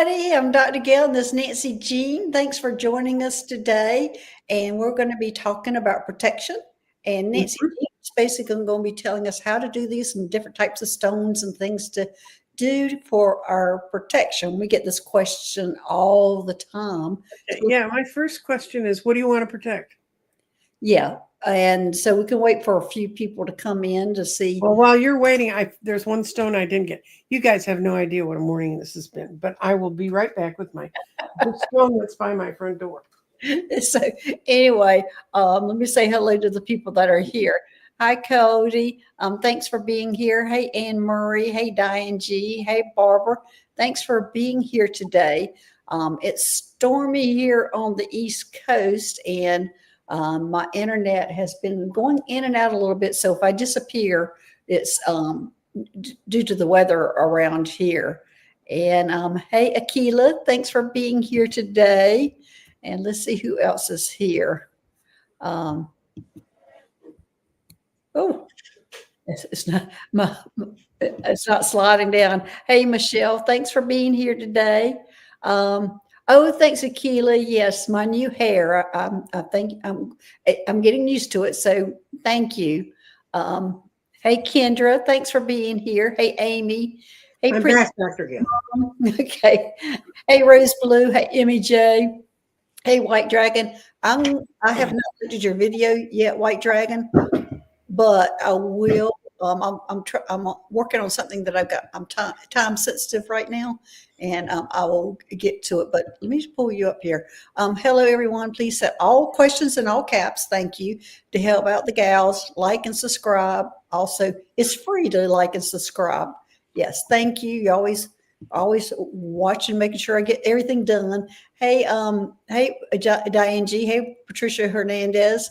everybody. I'm Dr. Gail and this is Nancy Jean. Thanks for joining us today. And we're going to be talking about protection. And Nancy Mhm. Jean is basically going to be telling us how to do these and different types of stones and things to do for our protection. We get this question all the time. Yeah, my first question is, what do you want to protect? Yeah. And so we can wait for a few people to come in to see. Well, while you're waiting, there's one stone I didn't get. You guys have no idea what a morning this has been, but I will be right back with my stone that's by my front door. So anyway, let me say hello to the people that are here. Hi, Cody. Thanks for being here. Hey, Anne Murray. Hey, Diane G. Hey, Barbara. Thanks for being here today. It's stormy here on the East Coast, and my internet has been going in and out a little bit. So if I disappear, it's due to the weather around here. And hey, Akila, thanks for being here today. And let's see who else is here. Oh, it's not it's not sliding down. Hey, Michelle, thanks for being here today. Oh, thanks, Akila. Yes, my new hair. I think I'm getting used to it. So thank you. Hey, Kendra, thanks for being here. Hey, Amy. Hey, I'm Prince. back, Dr. Gill. Okay. Hey, Rose Blue. Hey, Emmy J. Hey, White Dragon. I have not looked at your video yet, White Dragon, but I will. I'm working on something that I've got. I'm time sensitive right now, and I will get to it. But let me just pull you up here. Hello, everyone. Please set all questions in all caps. Thank you to help out the gals. Like and subscribe. Also, it's free to like and subscribe. Yes, thank you. You always watching, making sure I get everything done. Hey, Diane G. Hey, Patricia Hernandez.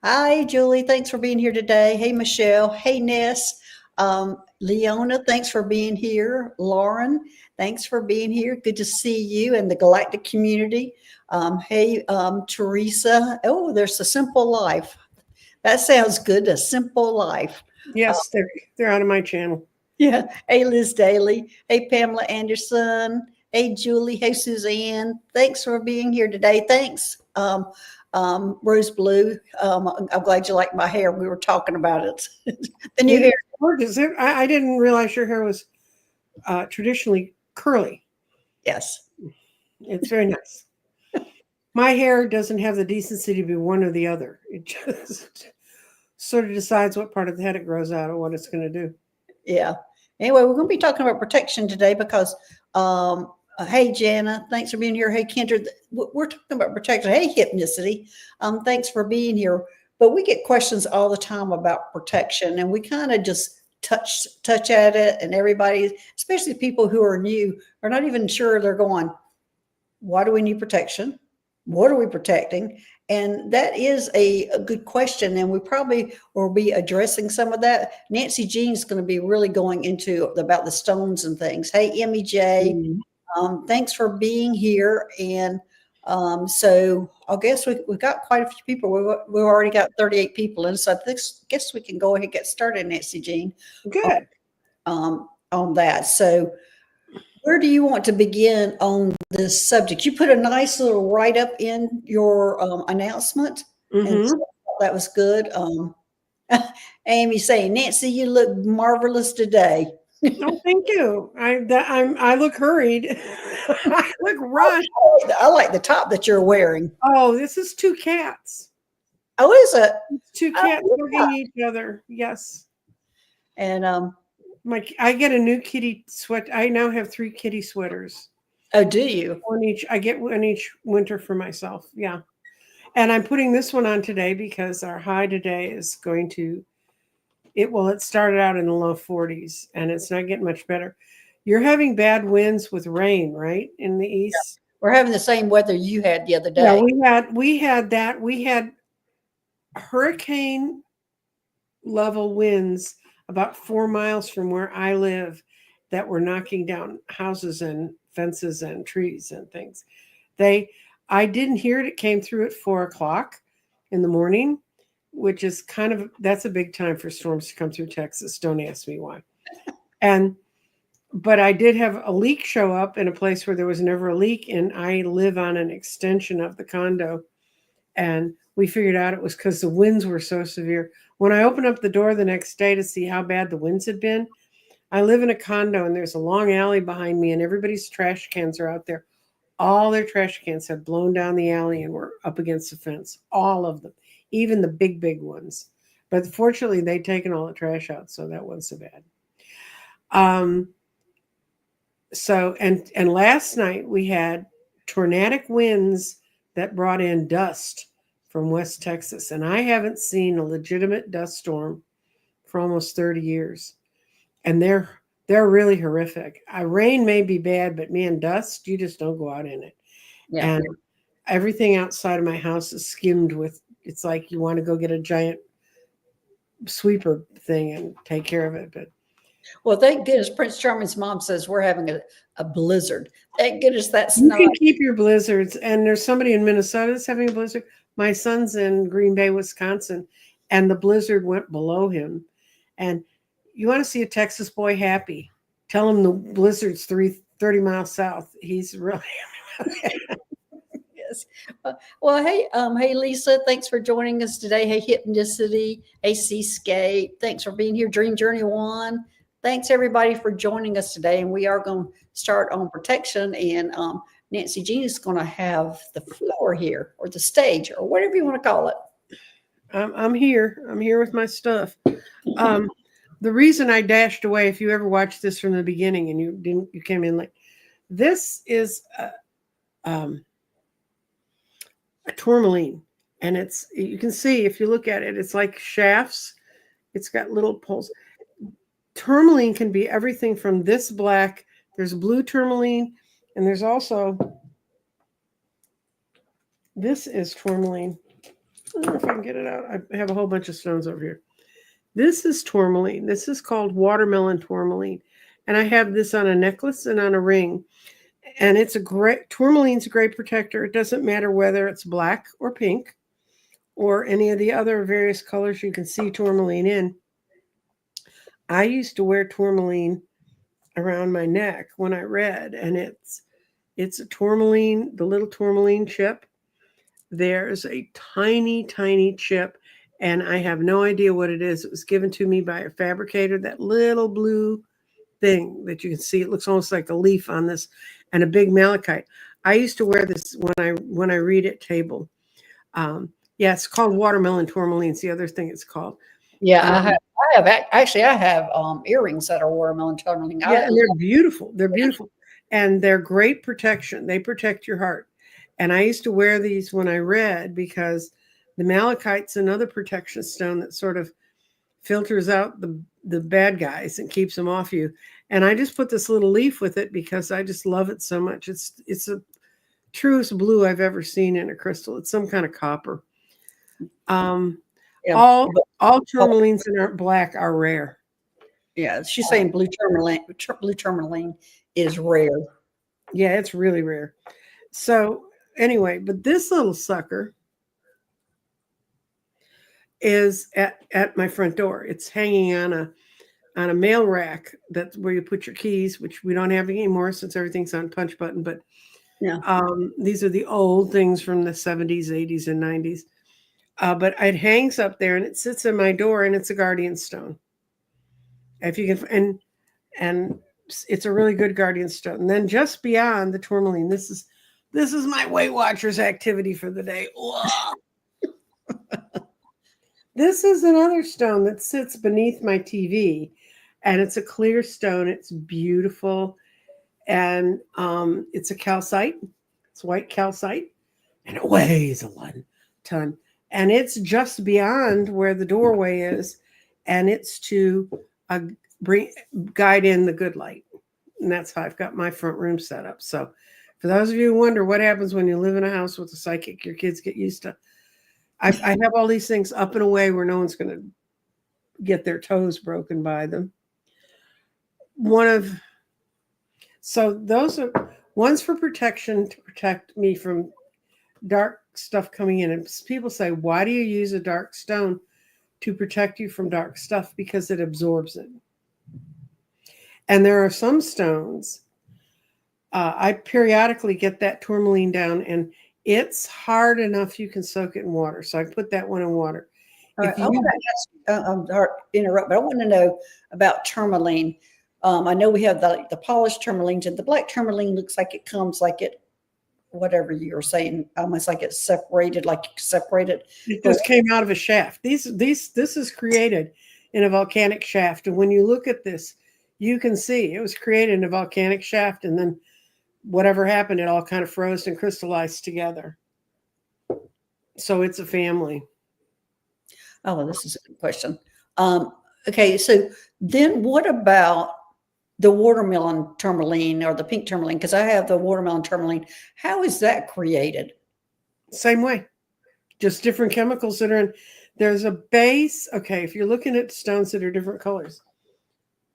Hi, Julie. Thanks for being here today. Hey, Michelle. Hey, Ness. Leona, thanks for being here. Lauren, thanks for being here. Good to see you and the galactic community. Hey, Teresa. Oh, there's a simple life. That sounds good. A simple life. Yes, they're out of my channel. Yeah. Hey, Liz Daly. Hey, Pamela Anderson. Hey, Julie. Hey, Suzanne. Thanks for being here today. Thanks, Rose Blue. I'm glad you like my hair. We were talking about it. The new hair. Gorgeous. I didn't realize your hair was traditionally curly. Yes. It's very nice. My hair doesn't have the decency to be one or the other. It just sort of decides what part of the head it grows out and what it's going to do. Yeah. Anyway, we're going to be talking about protection today because, hey, Jana, thanks for being here. Hey, Kendra, we're talking about protection. Hey, Hypnicity, thanks for being here. But we get questions all the time about protection, and we kind of just touch at it, and everybody, especially people who are new, are not even sure. They're going, why do we need protection? What are we protecting? And that is a good question. And we probably will be addressing some of that. Nancy Jean's going to be really going into about the stones and things. Hey, Emmy J, thanks for being here. And so I guess we've got quite a few people. We've already got 38 people in. So I guess we can go ahead and get started, Nancy Jean. Good. On that. So where do you want to begin on this subject? You put a nice little write-up in your announcement, and so that was good. Amy saying, Nancy, you look marvelous today. Oh, thank you. I look hurried. I look rushed. I like the top that you're wearing. Oh, this is two cats. Oh, is it? It's two cats hugging each other. Yes. And I get a new kitty sweat. I now have 3 kitty sweaters. Oh, do you? One each. I get one each winter for myself. Yeah. And I'm putting this one on today because our high today is going to it started out in the low 40s and it's not getting much better. You're having bad winds with rain, right? In the east. Yeah. We're having the same weather you had the other day. Yeah, we had that. We had hurricane level winds about 4 miles from where I live that were knocking down houses and fences and trees and things. I didn't hear it. It came through at 4 o'clock in the morning, which is that's a big time for storms to come through Texas. Don't ask me why. And but I did have a leak show up in a place where there was never a leak, and I live on an extension of the condo, and we figured out it was because the winds were so severe. When I opened up the door the next day to see how bad the winds had been, I live in a condo and there's a long alley behind me, and everybody's trash cans are out there. All their trash cans had blown down the alley and were up against the fence. All of them, even the big ones. But fortunately, they'd taken all the trash out, so that wasn't so bad. Um, so and last night we had tornadic winds that brought in dust from West Texas, and I haven't seen a legitimate dust storm for almost 30 years, and they're really horrific. Rain may be bad, but man, dust, you just don't go out in it. Yeah. And everything outside of my house is skimmed with, it's like you want to go get a giant sweeper thing and take care of it. But Well, thank goodness Prince Charming's mom says we're having a blizzard. Thank goodness that's you not. can keep your blizzards. And there's somebody in Minnesota that's having a blizzard. My son's in Green Bay, Wisconsin, and the blizzard went below him. And you want to see a Texas boy happy, tell him the blizzard's 30 miles south. He's really Yes. Well, hey, Lisa, thanks for joining us today. Hey, Hypnicity, hey, Seascape, thanks for being here. Dream Journey One. Thanks everybody for joining us today. And we are going to start on protection. And Nancy Jean is going to have the floor here, or the stage, or whatever you want to call it. I'm here. I'm here with my stuff. The reason I dashed away, if you ever watched this from the beginning and you came in like, this is a tourmaline, and you can see if you look at it, it's like shafts. It's got little poles. Tourmaline can be everything from this black. There's blue tourmaline, and there's also, this is tourmaline. I don't know if I can get it out. I have a whole bunch of stones over here. This is tourmaline. This is called watermelon tourmaline. And I have this on a necklace and on a ring. And tourmaline's a great protector. It doesn't matter whether it's black or pink or any of the other various colors you can see tourmaline in. I used to wear tourmaline around my neck when I read, and it's a tourmaline, the little tourmaline chip. There's a tiny, tiny chip, and I have no idea what it is. It was given to me by a fabricator, that little blue thing that you can see. It looks almost like a leaf on this, and a big malachite. I used to wear this when I read at table. Yeah, it's called watermelon tourmaline. It's the other thing it's called. Yeah, I have earrings that are watermelon tourmaline. Yeah, and they're beautiful. They're beautiful, and they're great protection. They protect your heart. And I used to wear these when I read because the malachite's another protection stone that sort of filters out the bad guys and keeps them off you. And I just put this little leaf with it because I just love it so much. It's the truest blue I've ever seen in a crystal. It's some kind of copper. Yeah, all tourmalines that aren't black are rare. Yeah, she's saying blue tourmaline. Blue tourmaline is rare. Yeah, it's really rare. So anyway, but this little sucker is at my front door. It's hanging on a mail rack. That's where you put your keys, which we don't have anymore since everything's on punch button. But yeah, these are the old things from the 70s, 80s, and 90s. But it hangs up there and it sits in my door, and it's a guardian stone. If you can, and it's a really good guardian stone. And then just beyond the tourmaline, this is my Weight Watchers activity for the day. This is another stone that sits beneath my TV, and it's a clear stone. It's beautiful, and it's a calcite. It's white calcite, and it weighs 1 ton. And it's just beyond where the doorway is, and it's to guide in the good light. And that's how I've got my front room set up. So for those of you who wonder what happens when you live in a house with a psychic, your kids get used to. I have all these things up and away where no one's going to get their toes broken by them. So those are one's for protection, to protect me from dark stuff coming in. And people say, why do you use a dark stone? To protect you from dark stuff, because it absorbs it. And there are some stones. I periodically get that tourmaline down, and it's hard enough you can soak it in water. So I put that one in water. All right, I want to ask, I'm sorry to interrupt, but I want to know about tourmaline. I know we have the polished tourmalines, and the black tourmaline looks like it comes like it, whatever you were saying, almost like it's separated, like separated. It just came out of a shaft. This is created in a volcanic shaft. And when you look at this, you can see it was created in a volcanic shaft, and then whatever happened, it all kind of froze and crystallized together. So it's a family. Oh, well, this is a good question. Okay, so then what about the watermelon tourmaline or the pink tourmaline? Because I have the watermelon tourmaline. How is that created? Same way, just different chemicals that are in. There's a base. Okay, if you're looking at stones that are different colors,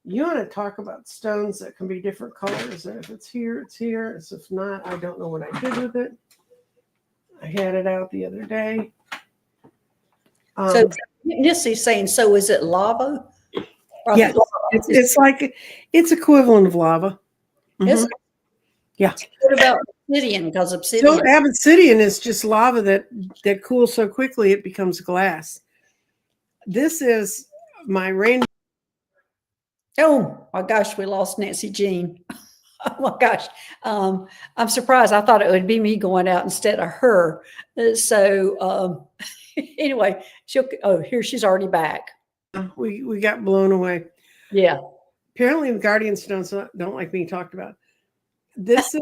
you want to talk about stones that can be different colors. And if it's here, it's here. As if not, I don't know what I did with it. I had it out the other day. So Nissy's saying, so is it lava? Yes, it's like it's equivalent of lava. Mm-hmm. Yeah. What about obsidian? Because obsidian. So obsidian is just lava that cools so quickly it becomes glass. This is my rainbow. Oh my gosh, we lost Nancy Jean. Oh my gosh. I'm surprised. I thought it would be me going out instead of her. So anyway, here she's already back. We got blown away. Yeah. Apparently the guardian stones don't like being talked about. This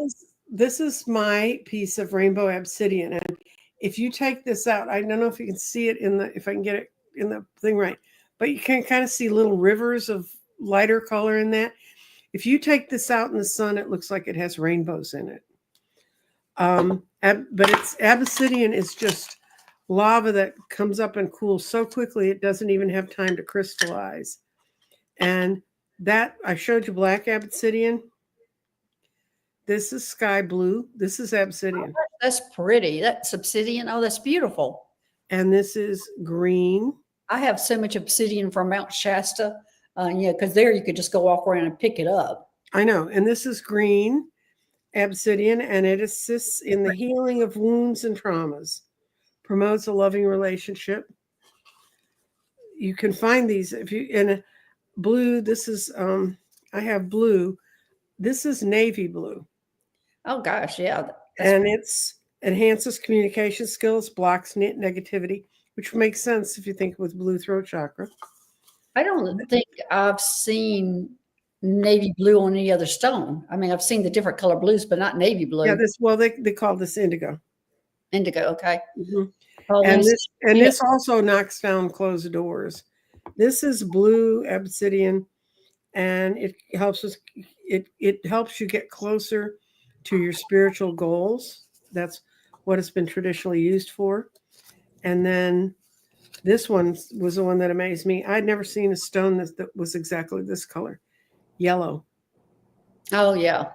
is my piece of rainbow obsidian. And if you take this out, I don't know if you can see it if I can get it in the thing right, but you can kind of see little rivers of lighter color in that. If you take this out in the sun, it looks like it has rainbows in it. But obsidian is just lava that comes up and cools so quickly it doesn't even have time to crystallize. And that I showed you black obsidian. This is sky blue. This is obsidian. Oh, that's pretty. That's obsidian. Oh, that's beautiful. And this is green. I have so much obsidian from Mount Shasta. Because there you could just go walk around and pick it up. I know. And this is green obsidian, and it assists in the healing of wounds and traumas, promotes a loving relationship. You can find these if you in blue. This is I have blue. This is navy blue. Oh gosh, yeah. And it's enhances communication skills, blocks negativity, which makes sense if you think with blue throat chakra. I don't think I've seen navy blue on any other stone. I mean, I've seen the different color blues, but not navy blue. Yeah, they call this indigo. Indigo, okay. Mm-hmm. And this also knocks down closed doors. This is blue obsidian, and it helps us. It helps you get closer to your spiritual goals. That's what it's been traditionally used for. And then this one was the one that amazed me. I'd never seen a stone that was exactly this color, yellow. Oh, yeah.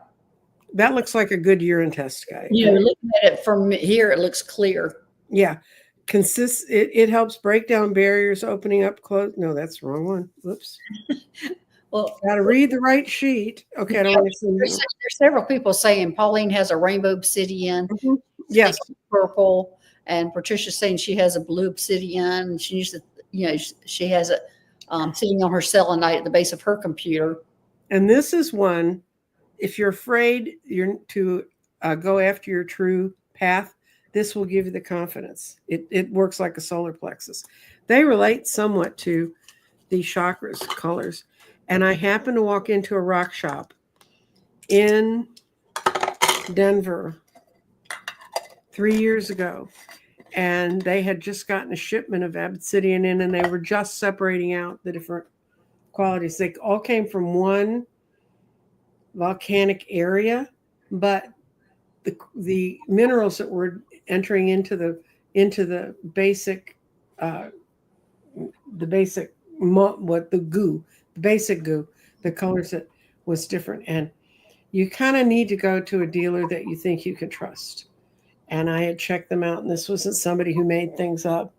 That looks like a good urine test, guy. Yeah, looking at it from here, it looks clear. Yeah. It helps break down barriers, opening up close. No, that's the wrong one. Whoops. Well, got to read the right sheet. Okay, I don't want to there's several people saying Pauline has a rainbow obsidian. Mm-hmm. Yes. Purple. And Patricia's saying she has a blue obsidian. She used to, she has it sitting on her selenite at the base of her computer. And this is one, if you're afraid to go after your true path, this will give you the confidence. It works like a solar plexus. They relate somewhat to the chakras colors. And I happened to walk into a rock shop in Denver 3 years ago. And they had just gotten a shipment of obsidian in, and they were just separating out the different qualities. They all came from one volcanic area, but the minerals that were entering into the basic basic goo, the colors that was different. And you kind of need to go to a dealer that you think you can trust. And I had checked them out, and this wasn't somebody who made things up.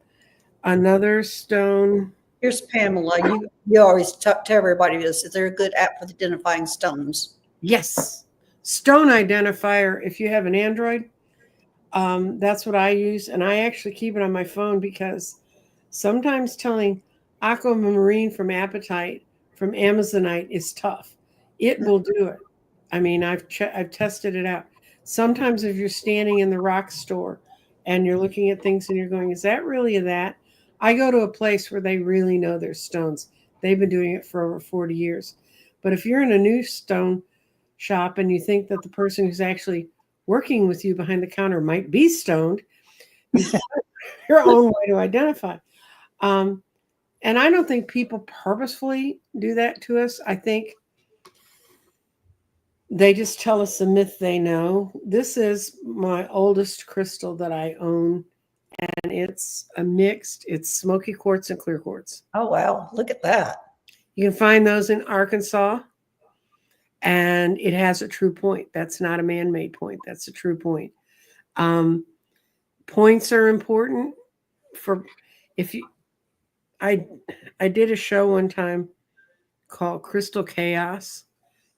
Another stone, Here's Pamela. You always tell everybody this. Is there a good app for identifying stones? Yes. Stone identifier. If you have an Android, that's what I use. And I actually keep it on my phone because sometimes telling aquamarine from apatite from amazonite is tough. It will do it. I mean, I've tested it out. Sometimes if you're standing in the rock store and you're looking at things and you're going, is that really that? I go to a place where they really know their stones. They've been doing it for over 40 years. But if you're in a new stone shop and you think that the person who's actually working with you behind the counter might be stoned, you have your own way to identify. And I don't think people purposefully do that to us. I think they just tell us the myth they know. This is my oldest crystal that I own, and it's a mixed, it's smoky quartz and clear quartz. Oh, wow. Look at that. You can find those in Arkansas, and it has a true point. That's not a man-made point. That's a true point. Points are important for if you. I did a show one time called Crystal Chaos,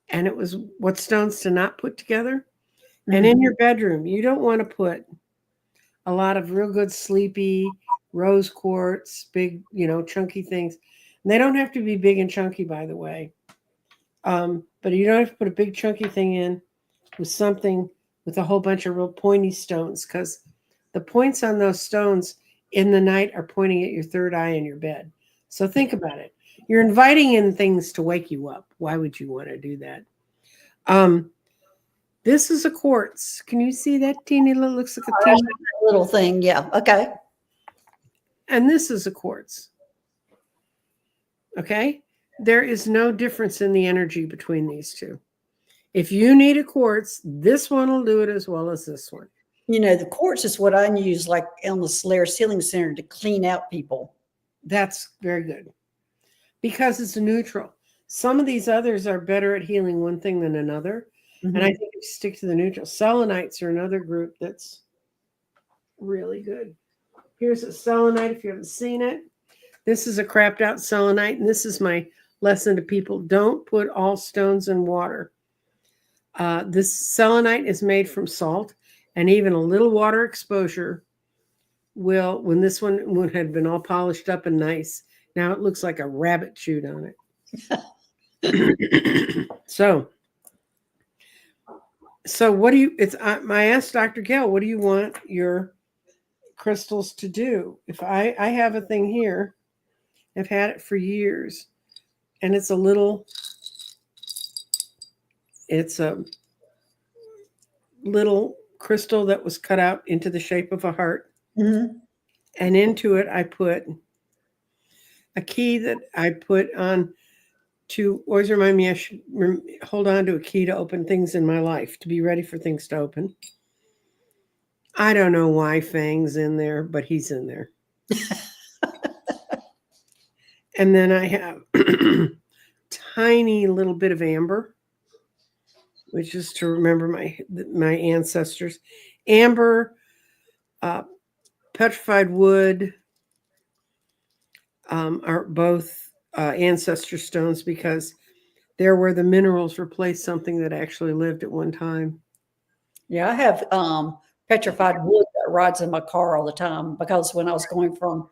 and it was what stones to not put together. And in your bedroom, you don't want to put a lot of real good sleepy rose quartz, big, chunky things. And they don't have to be big and chunky, by the way. But you don't have to put a big chunky thing in with something with a whole bunch of real pointy stones, because the points on those stones in the night are pointing at your third eye in your bed. So think about it. You're inviting in things to wake you up. Why would you want to do that? This is a quartz. Can you see that teeny little, looks like a teeny little thing? Yeah. Okay. And this is a quartz. Okay. There is no difference in the energy between these two. If you need a quartz, this one will do it as well as this one. The quartz is what I use like on the Solaris Healing Center to clean out people. That's very good because it's a neutral. Some of these others are better at healing one thing than another. And I think if you stick to the neutral, selenites are another group that's really good. Here's a selenite if you haven't seen it. This is a crapped out selenite, and this is my lesson to people. Don't put all stones in water. This selenite is made from salt, and even a little water exposure will, when this one had been all polished up and nice, now it looks like a rabbit chewed on it. So what do you, I asked Dr. Gail, what do you want your crystals to do? If I have a thing here, I've had it for years, and it's a little crystal that was cut out into the shape of a heart. And into it, I put a key that I put on to always remind me I should hold on to a key to open things in my life, to be ready for things to open. I don't know why Fang's in there, but he's in there. And then I have tiny little bit of amber, which is to remember my ancestors. Amber, petrified wood are both ancestor stones because they're where the minerals replace something that actually lived at one time. Yeah, I have petrified wood that rides in my car all the time because when I was going from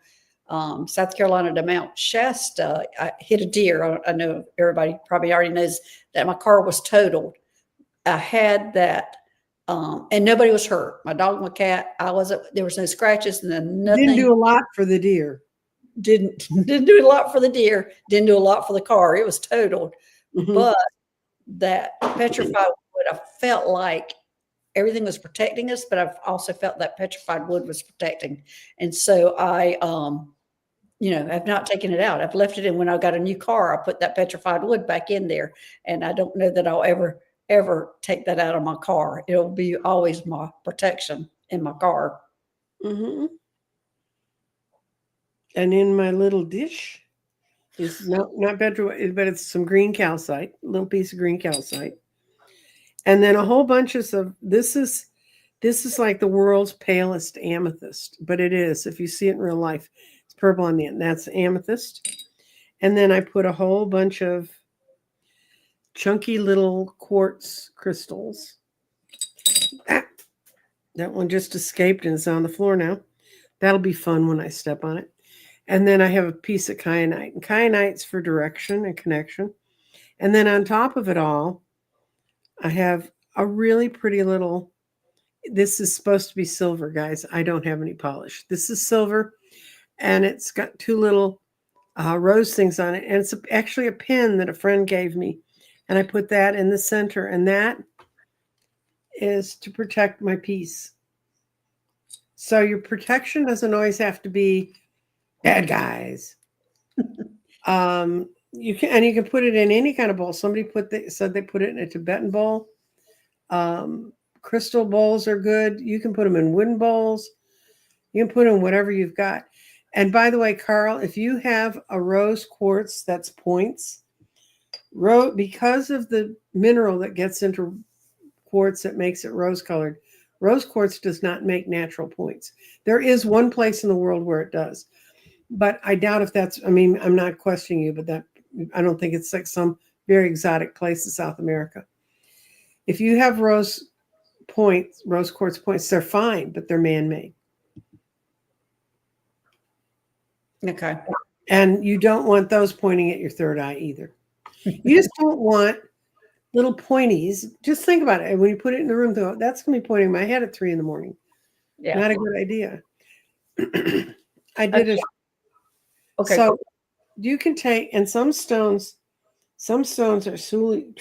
South Carolina to Mount Shasta, I hit a deer. I know everybody probably already knows that my car was totaled. I had that, and nobody was hurt. My dog, my cat, there was no scratches and then nothing. Didn't do a lot for the deer. Didn't do a lot for the deer. Didn't do a lot for the car. It was totaled. But that petrified wood, I felt like everything was protecting us, but I've also felt that petrified wood was protecting. And so I, I've not taken it out. I've left it in. When I got a new car, I put that petrified wood back in there. And I don't know that I'll ever take that out of my car. It'll be always my protection in my car. And in my little dish is not petrified, but it's some green calcite, a little piece of green calcite. And then a whole bunch of this is like the world's palest amethyst, but it is, if you see it in real life, it's purple on the end. That's amethyst. And then I put a whole bunch of chunky little quartz crystals. That one just escaped and is on the floor now. That'll be fun when I step on it. And then I have a piece of kyanite. And kyanite's for direction and connection. And then on top of it all, I have a really pretty little, this is supposed to be silver, guys. I don't have any polish. This is silver, and it's got two little rose things on it. And it's actually a pin that a friend gave me. And I put that in the center, and that is to protect my peace. So your protection doesn't always have to be bad guys. You can put it in any kind of bowl. Somebody said they put it in a Tibetan bowl. Crystal bowls are good. You can put them in wooden bowls. You can put in whatever you've got. And by the way, Carl, if you have a rose quartz that's points, because of the mineral that gets into quartz that makes it rose colored, rose quartz does not make natural points. There is one place in the world where it does, but I doubt if that's, I mean, I'm not questioning you, but I don't think it's like some very exotic place in South America. If you have rose quartz points, they're fine, but they're man-made. Okay. And you don't want those pointing at your third eye either. You just don't want little pointies. Just think about it. When you put it in the room, though, that's going to be pointing my head at 3 a.m. Yeah. Not a good idea. I did it. Okay. So you can take, and some stones are truly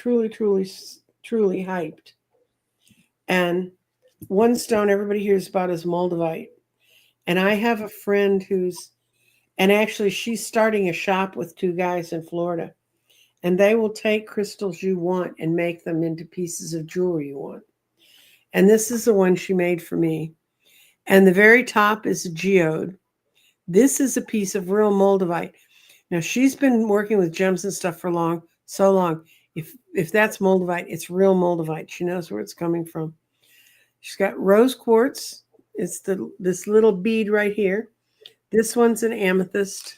hyped. And one stone everybody hears about is moldavite. And I have a friend and actually she's starting a shop with 2 guys in Florida. And they will take crystals you want and make them into pieces of jewelry you want. And this is the one she made for me. And the very top is a geode. This is a piece of real moldavite. Now, she's been working with gems and stuff for so long. If that's moldavite, it's real moldavite. She knows where it's coming from. She's got rose quartz. It's this little bead right here. This one's an amethyst.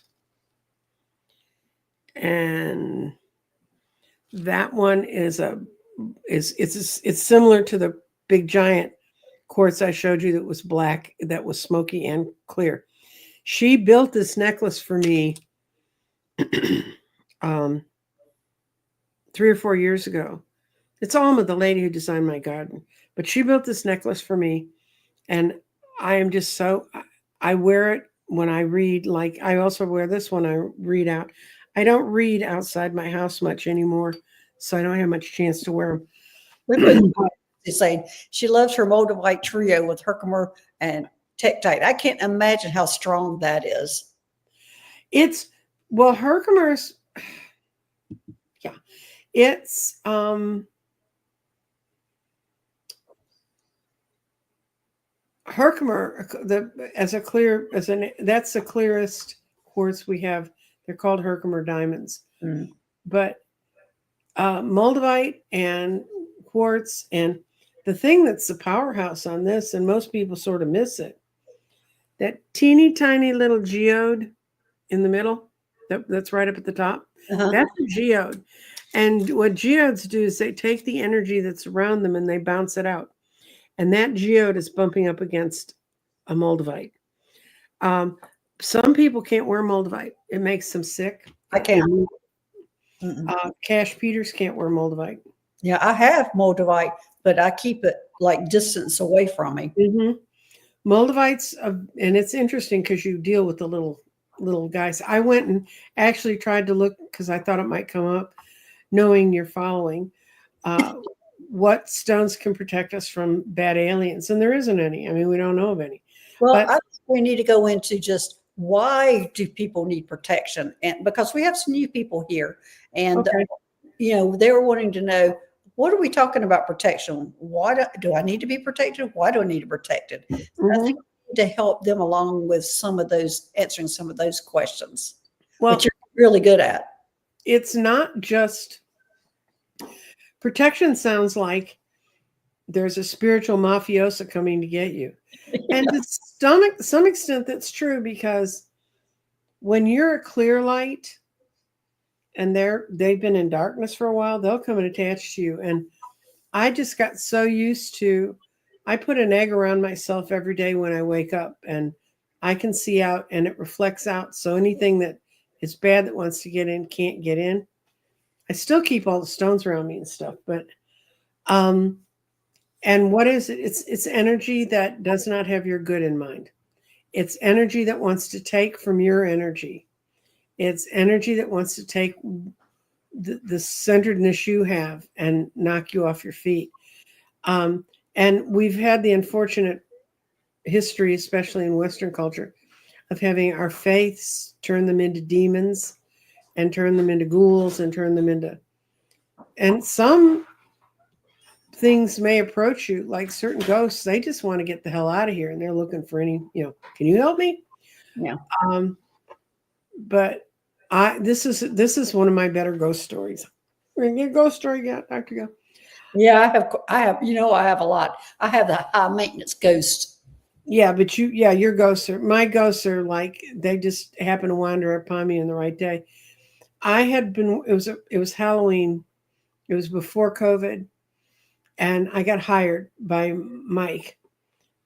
And that one is it's similar to the big giant quartz I showed you that was black, that was smoky and clear. She built this necklace for me 3 or 4 years ago. It's Alma, the lady who designed my garden, but she built this necklace for me, and I am just I wear it when I read. Like, I also wear this when I read out. I don't read outside my house much anymore, so I don't have much chance to wear them. She's saying she loves her moldavite trio with Herkimer and Tektite. I can't imagine how strong that is. Herkimer's, yeah, it's Herkimer, that's the clearest quartz we have. They're called Herkimer diamonds. Mm. But moldavite and quartz, and the thing that's the powerhouse on this, and most people sort of miss it, that teeny tiny little geode in the middle, that's right up at the top. Uh-huh. That's a geode. And what geodes do is they take the energy that's around them and they bounce it out. And that geode is bumping up against a moldavite. Some people can't wear moldavite. It makes them sick. I can't. Cash Peters can't wear moldavite. Yeah, I have moldavite, but I keep it like distance away from me. Mm-hmm. Moldavite's, and it's interesting because you deal with the little guys. I went and actually tried to look because I thought it might come up, knowing you're following. What stones can protect us from bad aliens? And there isn't any. I mean, we don't know of any. Well, I think we need to go into just why do people need protection? And because we have some new people here, and they were wanting to know, what are we talking about protection? Why do I need to be protected? Why do I need to be protected? Mm-hmm. I think we need to help them along with answering some of those questions, which you're really good at. It's not just protection. Sounds like there's a spiritual mafiosa coming to get you. Yeah. And to some extent, that's true, because when you're a clear light, and they've been in darkness for a while, they'll come and attach to you. And I just got so used to, I put an egg around myself every day when I wake up, and I can see out and it reflects out. So anything that is bad that wants to get in can't get in. I still keep all the stones around me and stuff, but and what is it? It's energy that does not have your good in mind. It's energy that wants to take from your energy. It's energy that wants to take the centeredness you have and knock you off your feet. Um, and we've had the unfortunate history, especially in Western culture, of having our faiths turn them into demons and turn them into ghouls and turn them into, and some things may approach you like certain ghosts. They just want to get the hell out of here and they're looking for any, can you help me? Yeah. But this is one of my better ghost stories. We're gonna get a ghost story, yeah, Dr. Go. Yeah, I have, I have a lot. I have the high maintenance ghost. Yeah, but your ghosts my ghosts are like, they just happen to wander upon me in the right day. I had been, it was Halloween. It was before COVID. And I got hired by Mike.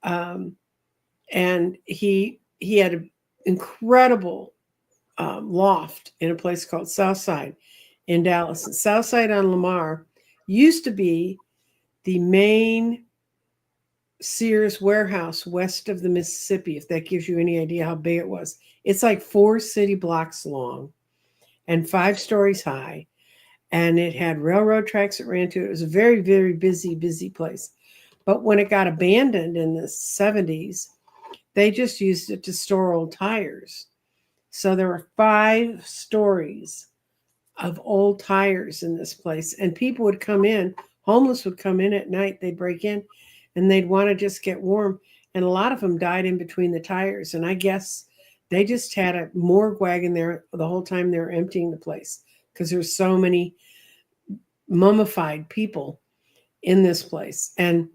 And he had an incredible loft in a place called Southside in Dallas. And Southside on Lamar used to be the main Sears warehouse west of the Mississippi, if that gives you any idea how big it was. It's like 4 city blocks long and 5 stories high. And it had railroad tracks that ran to it. It was a very, very busy place. But when it got abandoned in the 70s, they just used it to store old tires. So there were 5 stories of old tires in this place. And people would come in, homeless would come in at night, they'd break in, and they'd want to just get warm. And a lot of them died in between the tires. And I guess they just had a morgue wagon there the whole time they were emptying the place, because there's so many mummified people in this place. And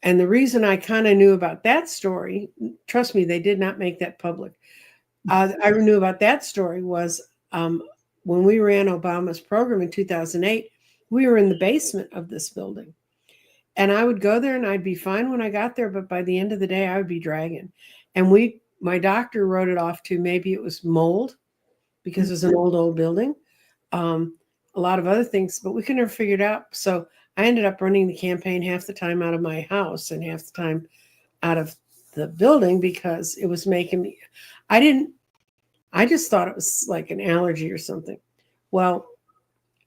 the reason I kind of knew about that story, trust me, they did not make that public. I knew about that story was when we ran Obama's program in 2008, we were in the basement of this building. And I would go there and I'd be fine when I got there, but by the end of the day, I would be dragging. And my doctor wrote it off to maybe it was mold, because it was an old building. A lot of other things, but we could never figure it out. So I ended up running the campaign half the time out of my house and half the time out of the building, because it was making me, I just thought it was like an allergy or something. Well,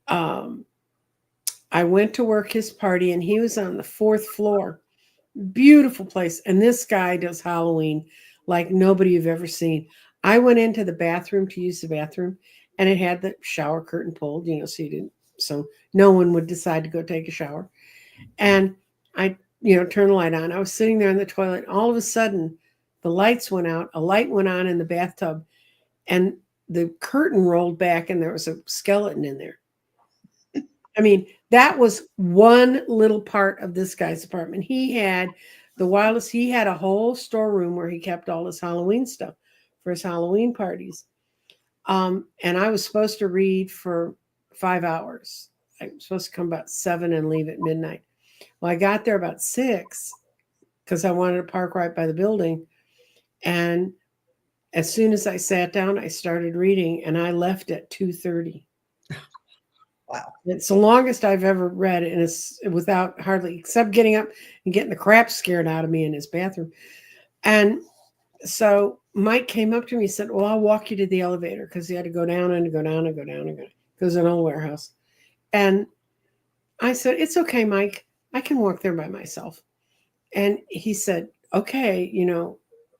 I went to work his party and he was on the 4th floor. Beautiful place. And this guy does Halloween like nobody you've ever seen. I went into the bathroom to use the bathroom, and it had the shower curtain pulled, so no one would decide to go take a shower. And I, turned the light on. I was sitting there in the toilet. All of a sudden, the lights went out. A light went on in the bathtub, and the curtain rolled back, and there was a skeleton in there. I mean, that was one little part of this guy's apartment. He had the wildest. He had a whole storeroom where he kept all his Halloween stuff for his Halloween parties. And I was supposed to read for 5 hours. I was supposed to come about 7 and leave at midnight. Well, I got there about 6 because I wanted to park right by the building. And as soon as I sat down, I started reading, and I left at 2:30. Wow. It's the longest I've ever read, and it's without hardly, except getting up and getting the crap scared out of me in his bathroom. And so Mike came up to me and said, well, I'll walk you to the elevator, because he had to go down and go down and go down and go. Because an old warehouse. And I said, it's okay, Mike. I can walk there by myself. And he said, okay,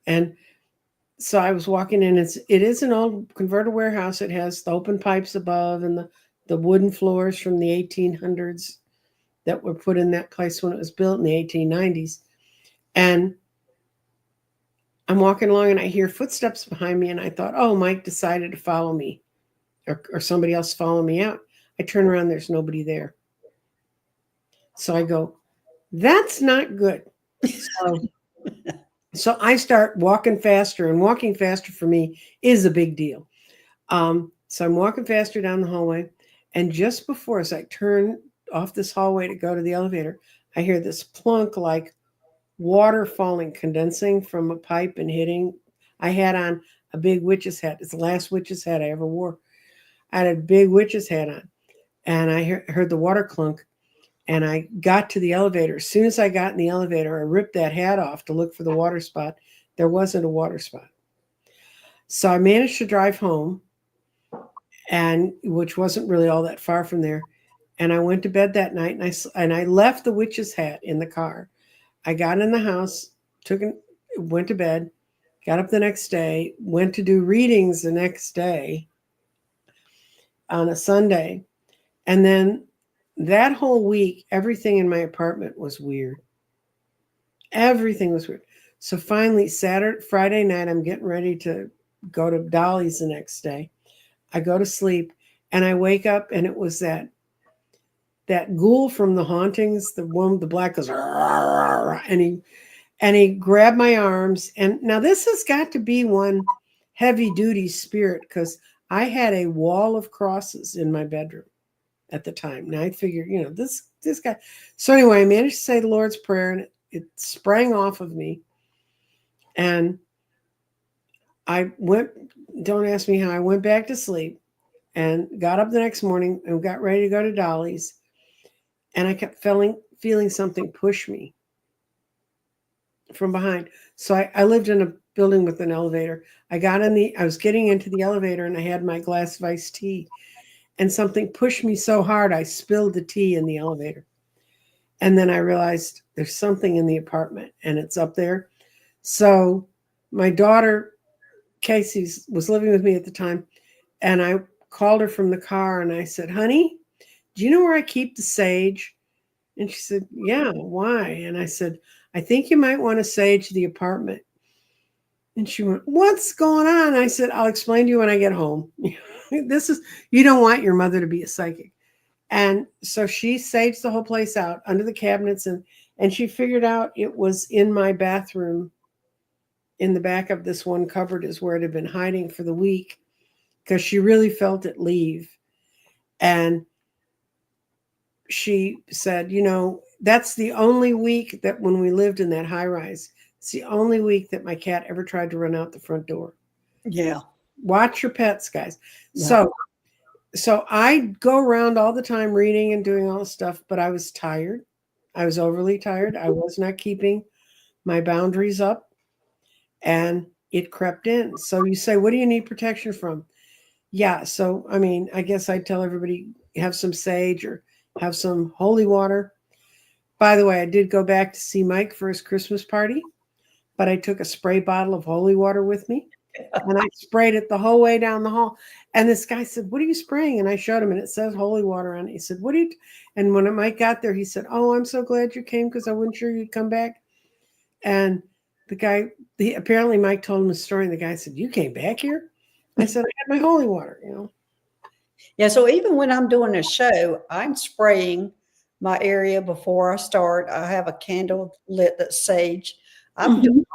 and so I was walking in. It is an old converted warehouse. It has the open pipes above and the wooden floors from the 1800s that were put in that place when it was built in the 1890s. And I'm walking along and I hear footsteps behind me, and I thought, oh, Mike decided to follow me, or somebody else follow me out. I turn around, there's nobody there. So I go, that's not good. So I start walking faster, and walking faster for me is a big deal. So I'm walking faster down the hallway. And just before, as I turn off this hallway to go to the elevator, I hear this plunk like water falling, condensing from a pipe and hitting. I had on a big witch's hat. It's the last witch's hat I ever wore. I had a big witch's hat on. And I heard the water clunk. And I got to the elevator. As soon as I got in the elevator, I ripped that hat off to look for the water spot. There wasn't a water spot. So I managed to drive home, and which wasn't really all that far from there. And I went to bed that night, and I left the witch's hat in the car. I got in the house, went to bed, got up the next day, went to do readings the next day on a Sunday. And then that whole week, everything in my apartment was weird. Everything was weird. So finally, Friday night, I'm getting ready to go to Dolly's the next day. I go to sleep and I wake up, and it was that ghoul from The Hauntings, the one with the black goes, and he grabbed my arms. And now this has got to be one heavy duty spirit, because I had a wall of crosses in my bedroom at the time. Now I figured, this guy. So anyway, I managed to say the Lord's Prayer, and it sprang off of me. And don't ask me how, I went back to sleep and got up the next morning and got ready to go to Dolly's. And I kept feeling something push me from behind. So I lived in a building with an elevator. I was getting into the elevator, and I had my glass of iced tea, and something pushed me so hard I spilled the tea in the elevator. And then I realized there's something in the apartment, and it's up there. So my daughter, Casey, was living with me at the time, and I called her from the car, and I said, "Honey, do you know where I keep the sage?" And she said, "Yeah, why?" And I said, "I think you might want to sage the apartment." And she went, "What's going on?" I said, "I'll explain to you when I get home." You don't want your mother to be a psychic. And so she saged the whole place out under the cabinets, and she figured out it was in my bathroom. In the back of this one cupboard is where it had been hiding for the week, because she really felt it leave. And she said, that's the only week that when we lived in that high rise, it's the only week that my cat ever tried to run out the front door. Yeah. Watch your pets, guys. Yeah. So I go around all the time reading and doing all this stuff, but I was tired. I was overly tired. I was not keeping my boundaries up, and it crept in. So you say, what do you need protection from? Yeah. So, I guess I'd tell everybody, have some sage or have some holy water. By the way, I did go back to see Mike for his Christmas party, but I took a spray bottle of holy water with me, and I sprayed it the whole way down the hall. And this guy said, "What are you spraying?" And I showed him, and it says holy water on it. He said, "What are you?" And when Mike got there, he said, "Oh, I'm so glad you came, because I wasn't sure you'd come back." And the guy, apparently Mike told him a story, and the guy said, "You came back here?" I said, "I had my holy water, Yeah, so even when I'm doing a show, I'm spraying my area before I start. I have a candle lit that's sage. I'm doing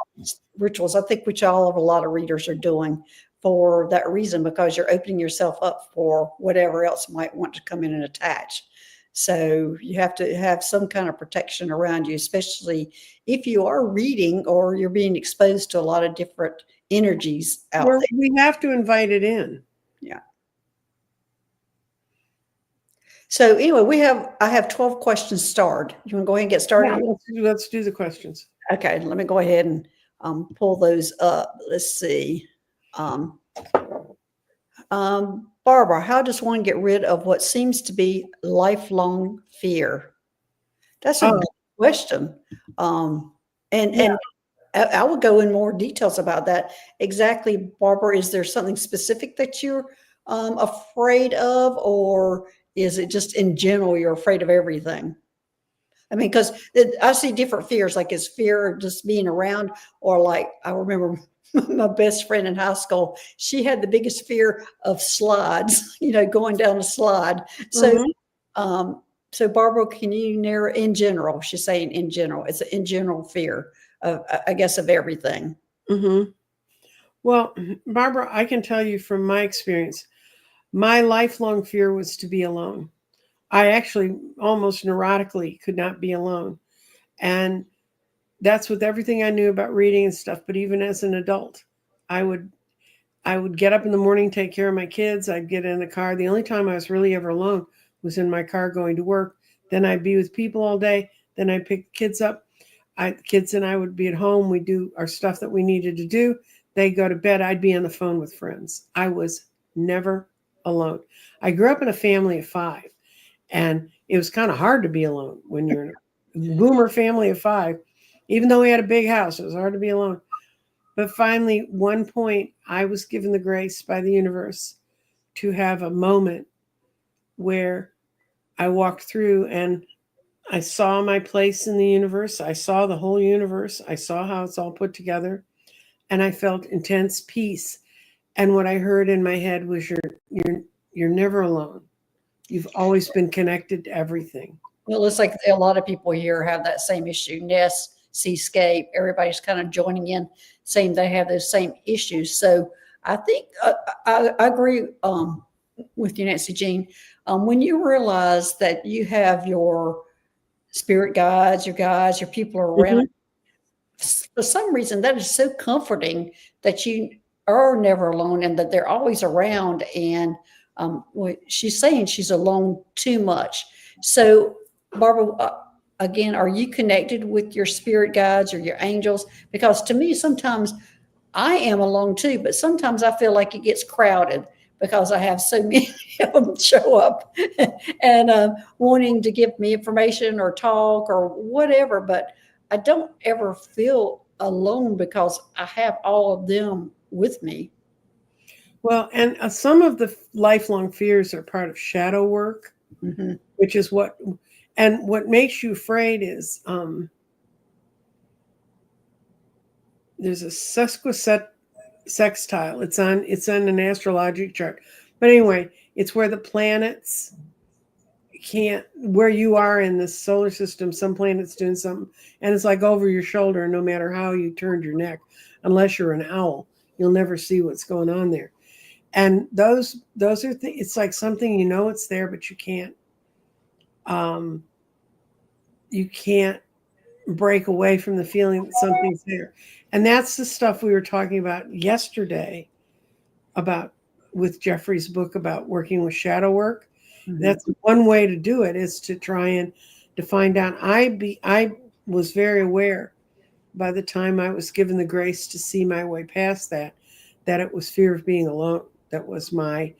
rituals, I think, which a lot of readers are doing for that reason, because you're opening yourself up for whatever else might want to come in and attach. So you have to have some kind of protection around you, especially if you are reading or you're being exposed to a lot of different energies out there. We have to invite it in. Yeah. So anyway, I have 12 questions starred. You want to go ahead and get started? Yeah, let's do the questions. Okay, let me go ahead and pull those up. Let's see. Barbara, how does one get rid of what seems to be lifelong fear? That's a good question. And I will go in more details about that. Exactly, Barbara, is there something specific that you're afraid of, or is it just in general you're afraid of everything? Because I see different fears, like is fear of just being around, or like I remember my best friend in high school, she had the biggest fear of slides, going down a slide. So, so Barbara, can you narrow in general? She's saying in general, it's an in general fear of, I guess, of everything. Well, Barbara, I can tell you from my experience, My lifelong fear was to be alone. I actually almost neurotically could not be alone. And that's with everything I knew about reading and stuff. But even as an adult, I would I would get up in the morning, take care of my kids. I'd get in the car. The only time I was really ever alone was in my car going to work. Then I'd be with people all day. Then I'd pick the kids up. Kids and I would be at home. We'd do our stuff that we needed to do. They'd go to bed. I'd be on the phone with friends. I was never alone. I grew up in a family of 5, and it was kind of hard to be alone when you're in a boomer family of 5. Even though we had a big house, it was hard to be alone. But finally, one point, I was given the grace by the universe to have a moment where I walked through and I saw my place in the universe. I saw the whole universe. I saw how it's all put together, and I felt intense peace. And what I heard in my head was, you're never alone. You've always been connected to everything. Well, it's like a lot of people here have that same issue. Ness, Seascape, everybody's kind of joining in, saying they have those same issues. So I think I agree with you, Nancy Jean. When you realize that you have your spirit guides, your people around, for some reason, that is so comforting that you are never alone and that they're always around. And she's saying she's alone too much. So, Barbara, again, are you connected with your spirit guides or your angels? Because to me, sometimes I am alone too, but sometimes I feel like it gets crowded because I have so many of them show up and wanting to give me information or talk or whatever. But I don't ever feel alone because I have all of them with me. Well, and some of the lifelong fears are part of shadow work, which is what makes you afraid is there's a sesquisextile. It's on an astrologic chart. But anyway, it's where the planets where you are in the solar system, some planet's doing something, and it's like over your shoulder, no matter how you turned your neck, unless you're an owl, you'll never see what's going on there. And those are it's like something, it's there, but you can't break away from the feeling that something's there. And that's the stuff we were talking about yesterday about with Jeffrey's book about working with shadow work. That's one way to do it, is to try and to find out. I was very aware by the time I was given the grace to see my way past that it was fear of being alone. That was my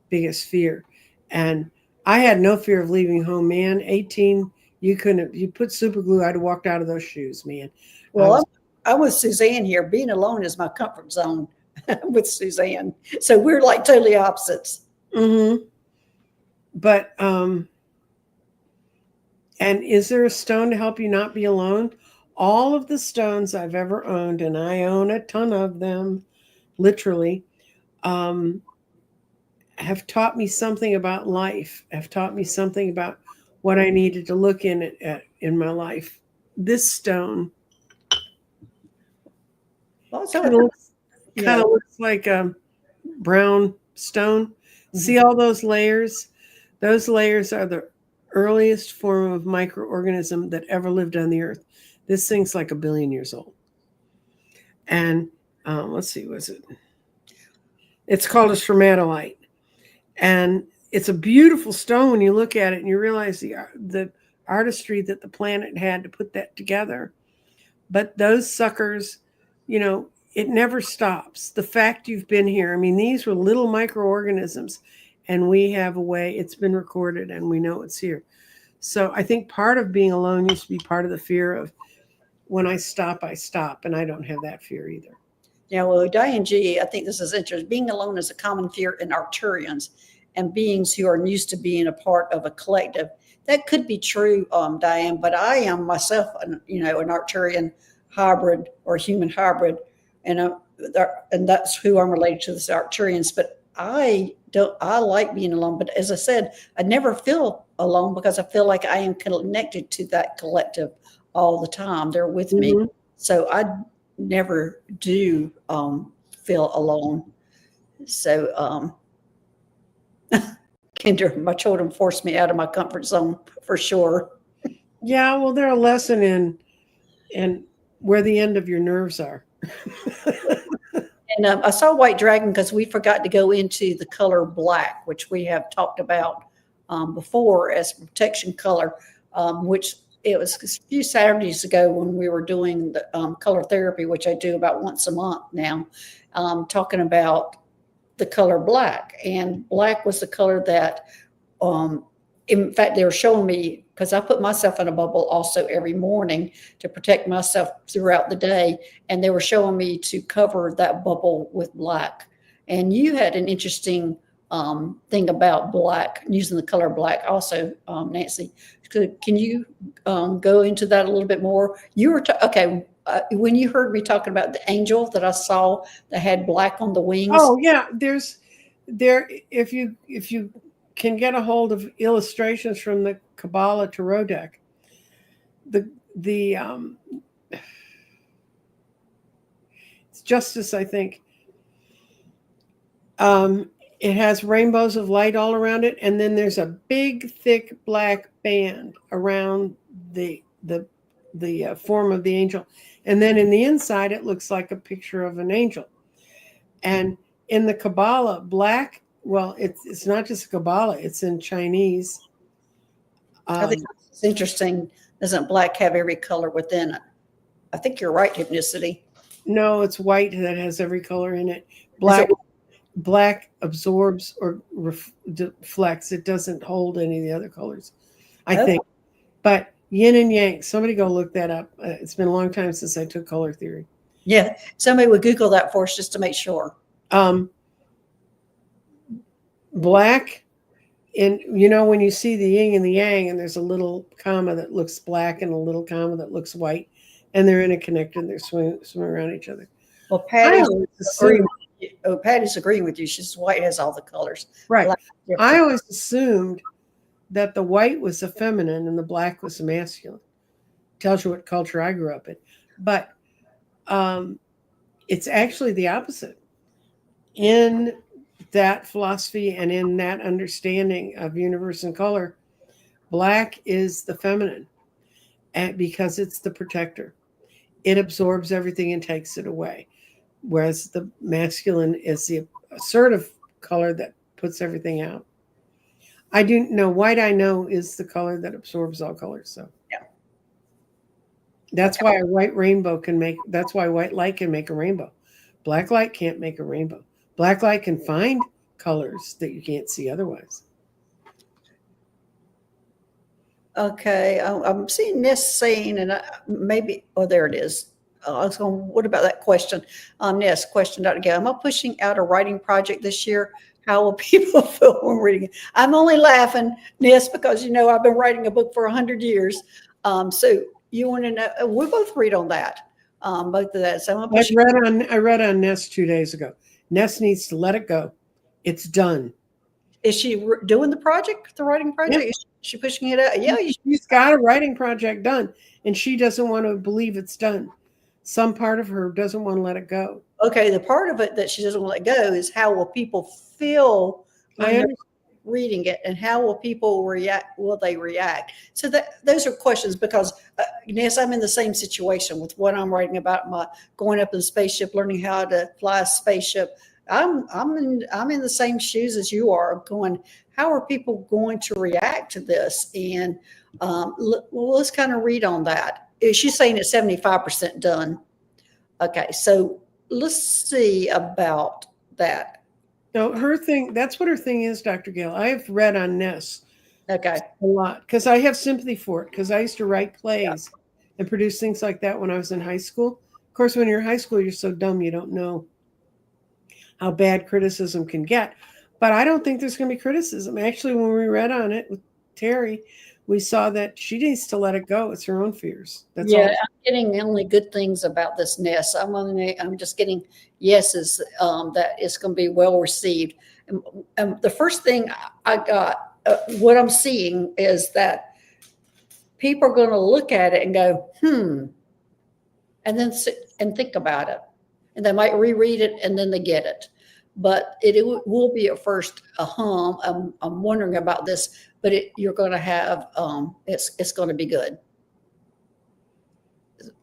biggest fear. And I had no fear of leaving home, man. 18, you put super glue, I'd have walked out of those shoes, man. Well, I'm with Suzanne here. Being alone is my comfort zone with Suzanne. So we're like totally opposites. But, and is there a stone to help you not be alone? All of the stones I've ever owned, and I own a ton of them, literally, have taught me something about life, have taught me something about what I needed to look in my life. This stone kind of looks like a brown stone. See all those layers? Those layers are the earliest form of microorganism that ever lived on the earth. This thing's like 1 billion years old. And let's see, it's called a stromatolite. And it's a beautiful stone when you look at it and you realize the artistry that the planet had to put that together. But those suckers, it never stops. The fact you've been here, I mean, these were little microorganisms, and we have a way, it's been recorded and we know it's here. So I think part of being alone used to be part of the fear of, when I stop, and I don't have that fear either. Yeah, well, Diane G., I think this is interesting. Being alone is a common fear in Arcturians and beings who are used to being a part of a collective. That could be true, Diane, but I am myself, an Arcturian hybrid or human hybrid, and that's who I'm related to, the Arcturians. But I like being alone. But as I said, I never feel alone because I feel like I am connected to that collective all the time. They're with me. So I never do feel alone. So Kinder, my children forced me out of my comfort zone for sure. Yeah, well, they're a lesson in where the end of your nerves are. And I saw White Dragon because we forgot to go into the color black, which we have talked about before as protection color, which it was a few Saturdays ago when we were doing the color therapy, which I do about once a month now, talking about the color black. And black was the color that, in fact, they were showing me, because I put myself in a bubble also every morning to protect myself throughout the day. And they were showing me to cover that bubble with black. And you had an interesting thing about black, using the color black also, Nancy. Can you go into that a little bit more? You were, okay, when you heard me talking about the angel that I saw that had black on the wings. Oh yeah, if you can get a hold of illustrations from the Kabbalah Tarot deck, the it's Justice, I think. It has rainbows of light all around it, and then there's a big, thick black band around the form of the angel, and then in the inside, it looks like a picture of an angel. And in the Kabbalah, black, well, it's not just Kabbalah; it's in Chinese. I think it's interesting. Doesn't black have every color within it? I think you're right, Hypnicity. No, it's white that has every color in it. Black absorbs or deflects. It doesn't hold any of the other colors, I think. But yin and yang, somebody go look that up. It's been a long time since I took color theory. Yeah, somebody would Google that for us just to make sure. Black, and when you see the yin and the yang, and there's a little comma that looks black and a little comma that looks white, and they're interconnected, and they're swimming around each other. Well, Patty's agreeing with you. She says white has all the colors. Right. I always assumed that the white was the feminine and the black was the masculine. Tells you what culture I grew up in. But it's actually the opposite. In that philosophy and in that understanding of universe and color, black is the feminine, and because it's the protector. It absorbs everything and takes it away. Whereas the masculine is the assertive color that puts everything out. I do know white, I know, is the color that absorbs all colors. So yeah. That's why a white rainbow that's why white light can make a rainbow. Black light can't make a rainbow. Black light can find colors that you can't see otherwise. Okay, I'm seeing this saying, and maybe, there it is. I was going, what about that question? Yes, question, Dr. Gail. Am I pushing out a writing project this year? How will people feel when reading it? I'm only laughing, Ness, because, I've been writing a book for 100 years. So you want to know, we both read on that, both of that. So I read on Ness 2 days ago. Ness needs to let it go. It's done. Is she doing the writing project? Yeah. Is she pushing it out? Yeah. She's got a writing project done, and she doesn't want to believe it's done. Some part of her doesn't want to let it go. Okay, the part of it that she doesn't want to let go is how will people feel when they're reading it, and how will people react? Will they react? So those are questions, because yes, I'm in the same situation with what I'm writing about, my going up in the spaceship, learning how to fly a spaceship. I'm in the same shoes as you are, going, how are people going to react to this? And let's kind of read on that. She's saying it's 75% done. Okay, so let's see about that. No, that's what her thing is, Dr. Gail. I have read on Ness a lot because I have sympathy for it, because I used to write plays and produce things like that when I was in high school. Of course, when you're in high school, you're so dumb you don't know how bad criticism can get. But I don't think there's going to be criticism. Actually, when we read on it with Terry, we saw that she needs to let it go. It's her own fears. That's all. I'm getting only good things about this Ness. I'm just getting yeses that it's going to be well received. And the first thing I got, what I'm seeing is that people are going to look at it and go, and then sit and think about it. And they might reread it, and then they get it. but it will be at first a hum. I'm wondering about this, but you're going to have it's going to be good.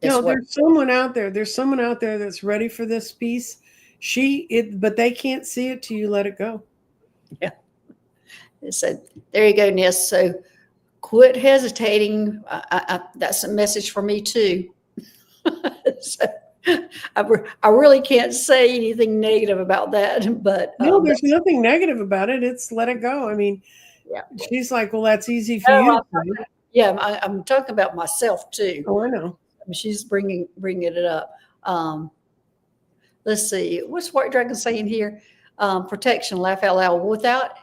No, there's someone out there. There's someone out there that's ready for this piece. But they can't see it till you let it go. Yeah. So there you go, Ness. So quit hesitating. That's a message for me too. So I really can't say anything negative about that, but no, there's nothing negative about it. It's let it go. I mean, yeah. She's like, well, that's easy for you to say. Yeah, I'm talking about myself too. Oh, I know. She's bringing it up. Let's see, what's White Dragon saying here? Protection, laugh out loud. Without,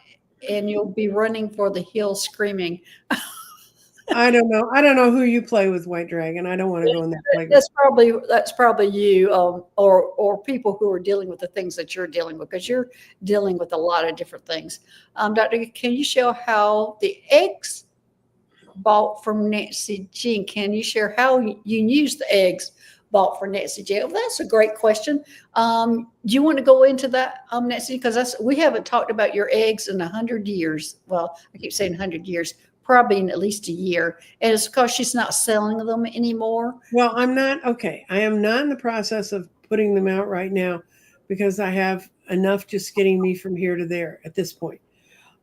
and you'll be running for the hills screaming. I don't know. I don't know who you play with, White Dragon. I don't want to go in that playground. That's probably you, or people who are dealing with the things that you're dealing with, because you're dealing with a lot of different things. Doctor, can you show how the eggs bought from Nancy Jean? Can you share how you use the eggs bought for Nancy Jean? Well, that's a great question. Do you want to go into that, Nancy? Because we haven't talked about your eggs in 100 years. Well, I keep saying 100 years. Probably in at least a year, and it's because she's not selling them anymore. Well, I'm not okay. I am not in the process of putting them out right now because I have enough just getting me from here to there at this point.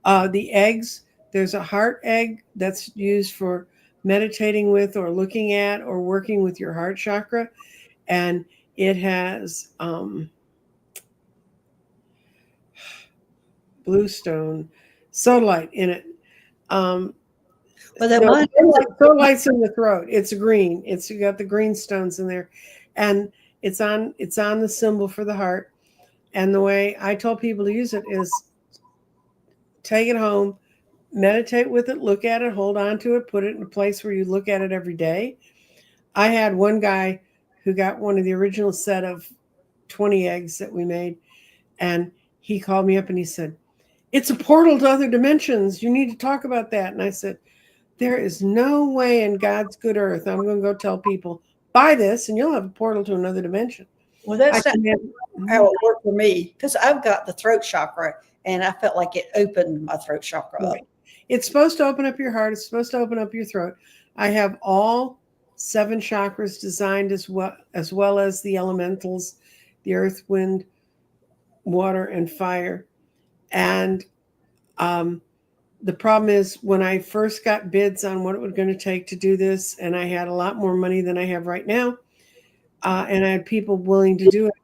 The eggs, there's a heart egg that's used for meditating with or looking at or working with your heart chakra, and it has bluestone sodalite in it. But Sodalite's in the throat. It's green. It's got the green stones in there, and it's on the symbol for the heart. And the way I told people to use it is take it home, meditate with it, look at it, hold on to it, put it in a place where you look at it every day. I had one guy who got one of the original set of 20 eggs that we made, and he called me up and he said, "It's a portal to other dimensions. You need to talk about that." And I said, there is no way in God's good earth I'm going to go tell people, buy this and you'll have a portal to another dimension. Well, that's not how it worked for me, because I've got the throat chakra and I felt like it opened my throat chakra up. It's supposed to open up your heart. It's supposed to open up your throat. I have all 7 chakras designed as well as the elementals, the earth, wind, water, and fire. And the problem is when I first got bids on what it was going to take to do this, and I had a lot more money than I have right now, and I had people willing to do it.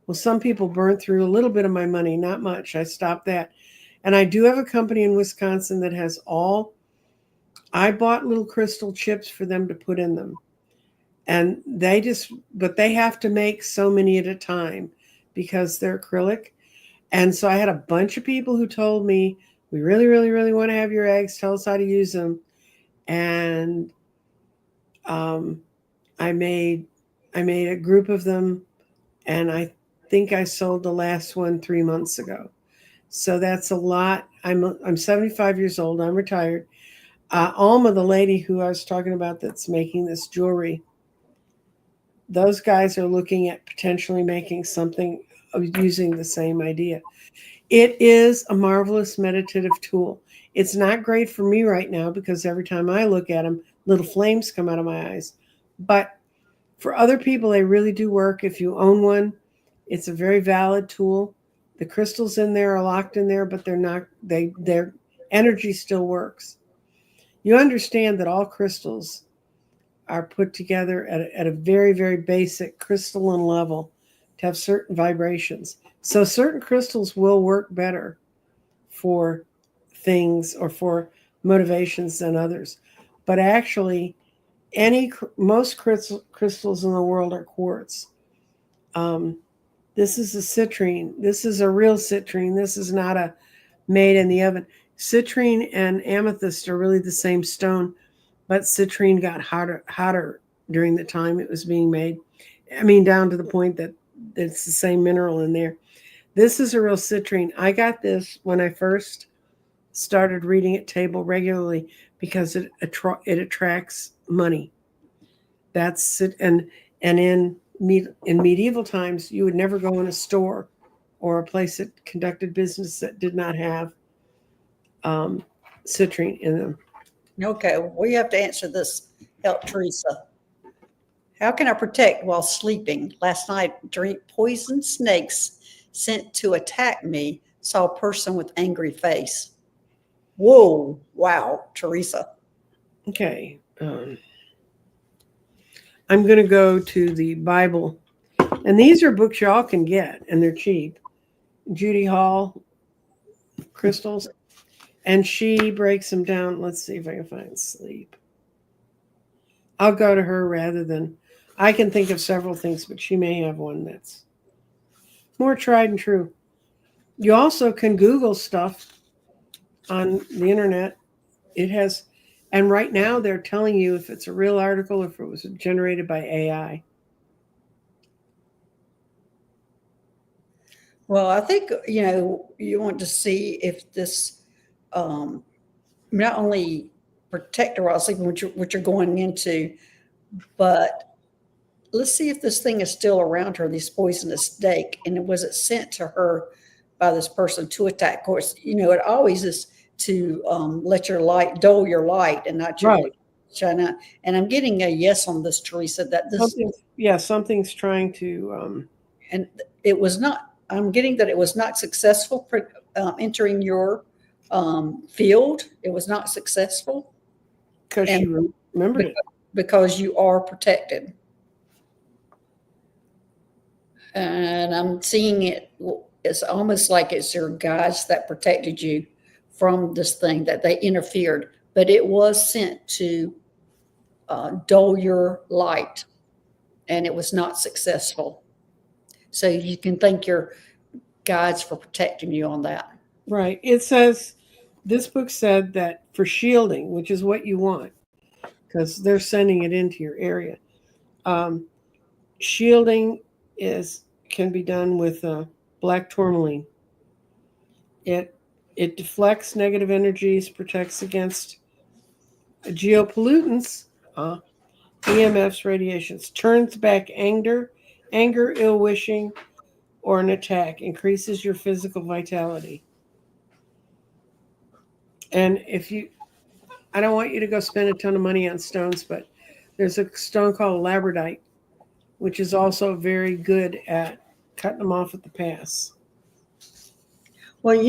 Well, some people burned through a little bit of my money, not much. I stopped that. And I do have a company in Wisconsin that has I bought little crystal chips for them to put in them. And but they have to make so many at a time because they're acrylic. And so I had a bunch of people who told me, we really, really, really want to have your eggs. Tell us how to use them. And I made a group of them, and I think I sold the last one 3 months ago. So that's a lot. I'm 75 years old. I'm retired. Alma, the lady who I was talking about that's making this jewelry, those guys are looking at potentially making something using the same idea. It is a marvelous meditative tool. It's not great for me right now because every time I look at them, little flames come out of my eyes. But for other people, they really do work. If you own one, it's a very valid tool. The crystals in there are locked in there, but they're not. Their energy still works. You understand that all crystals are put together at a very, very basic crystalline level to have certain vibrations. So certain crystals will work better for things or for motivations than others. But actually, most crystals in the world are quartz. This is a citrine. This is a real citrine. This is not a made in the oven. Citrine and amethyst are really the same stone, but citrine got hotter during the time it was being made. I mean, down to the point that it's the same mineral in there. This is a real citrine. I got this when I first started reading at table regularly because it attracts money. That's it. And in medieval times, you would never go in a store or a place that conducted business that did not have citrine in them. Okay, we have to answer this. Help Teresa. How can I protect while sleeping? Last night, drink poison snakes sent to attack me. Saw a person with angry face. Whoa, wow, Teresa. Okay. I'm going to go to the Bible. And these are books y'all can get, and they're cheap. Judy Hall, Crystals. And she breaks them down. Let's see if I can find sleep. I'll go to her rather than, I can think of several things, but she may have one that's more tried and true. You also can Google stuff on the internet. It has, and right now they're telling you if it's a real article or if it was generated by AI. Well, I think, you want to see if this not only protect her while sleeping, what you're going into, but let's see if this thing is still around her, this poisonous snake, and was it sent to her by this person to attack? Of course, it always is to let your light, dull your light, and not your Right. shine out. And I'm getting a yes on this, Teresa, that this, Something's trying to, and it was not, I'm getting that it was not successful entering your field. It was not successful. because she And remembered it. because you are protected. And I'm seeing it, it's almost like it's your guides that protected you from this thing, that they interfered, but it was sent to dull your light, and it was not successful. So you can thank your guides for protecting you on that. Right. It says, this book said that for shielding, which is what you want, because they're sending it into your area. Shielding can be done with black tourmaline. It deflects negative energies, protects against geopollutants, EMFs, radiations, turns back anger, ill wishing, or an attack, increases your physical vitality. And I don't want you to go spend a ton of money on stones, but there's a stone called labradorite, which is also very good at cutting them off at the pass. Well,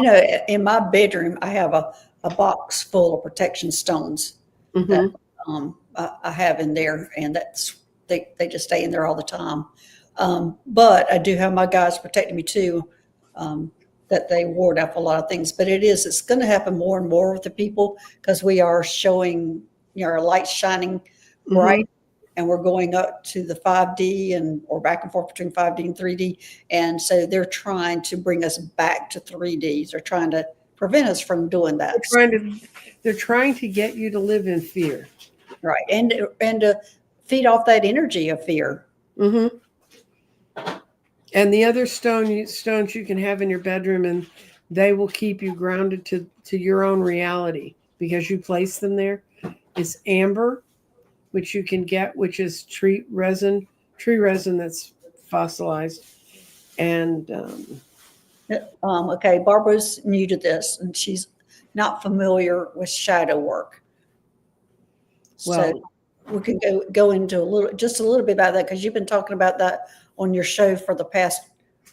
in my bedroom, I have a box full of protection stones that I have in there, and they just stay in there all the time. But I do have my guys protecting me too, that they ward off a lot of things. But it's going to happen more and more with the people, because we are showing, our lights shining bright, and we're going up to the 5D or back and forth between 5D and 3D. And so they're trying to bring us back to 3D. They're trying to prevent us from doing that. They're trying to get you to live in fear. Right. And to feed off that energy of fear. Mm-hmm. And the other stones you can have in your bedroom, and they will keep you grounded to your own reality because you place them there, is amber, which you can get, which is tree resin that's fossilized. And okay, Barbara's new to this, and she's not familiar with shadow work. So we can go into just a little bit about that, because you've been talking about that on your show for the past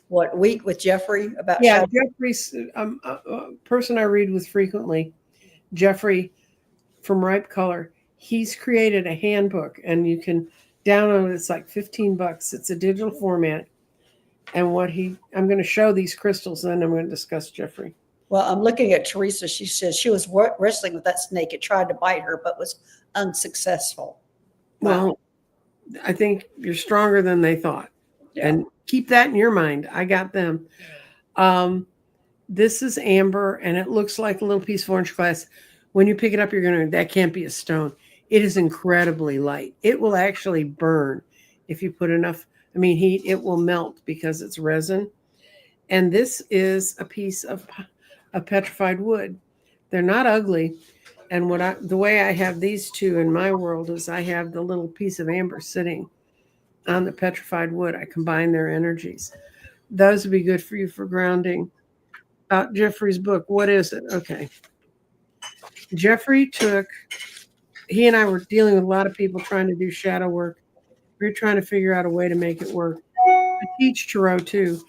week with Jeffrey about shadow. Jeffrey's a person I read with frequently, Jeffrey from Ripe Color. He's created a handbook, and you can download it. It's like $15. It's a digital format. And I'm going to show these crystals, then I'm going to discuss Jeffrey. Well, I'm looking at Teresa. She says she was wrestling with that snake. It tried to bite her, but was unsuccessful. Well, I think you're stronger than they thought. Yeah. And keep that in your mind. I got them. This is amber, and it looks like a little piece of orange glass. When you pick it up, that can't be a stone. It is incredibly light. It will actually burn if you put enough, heat. It will melt because it's resin. And this is a piece of petrified wood. They're not ugly. And the way I have these two in my world is I have the little piece of amber sitting on the petrified wood. I combine their energies. those would be good for you for grounding. Jeffrey's book. What is it? Okay. Jeffrey he and I were dealing with a lot of people trying to do shadow work. We were trying to figure out a way to make it work. I teach tarot too.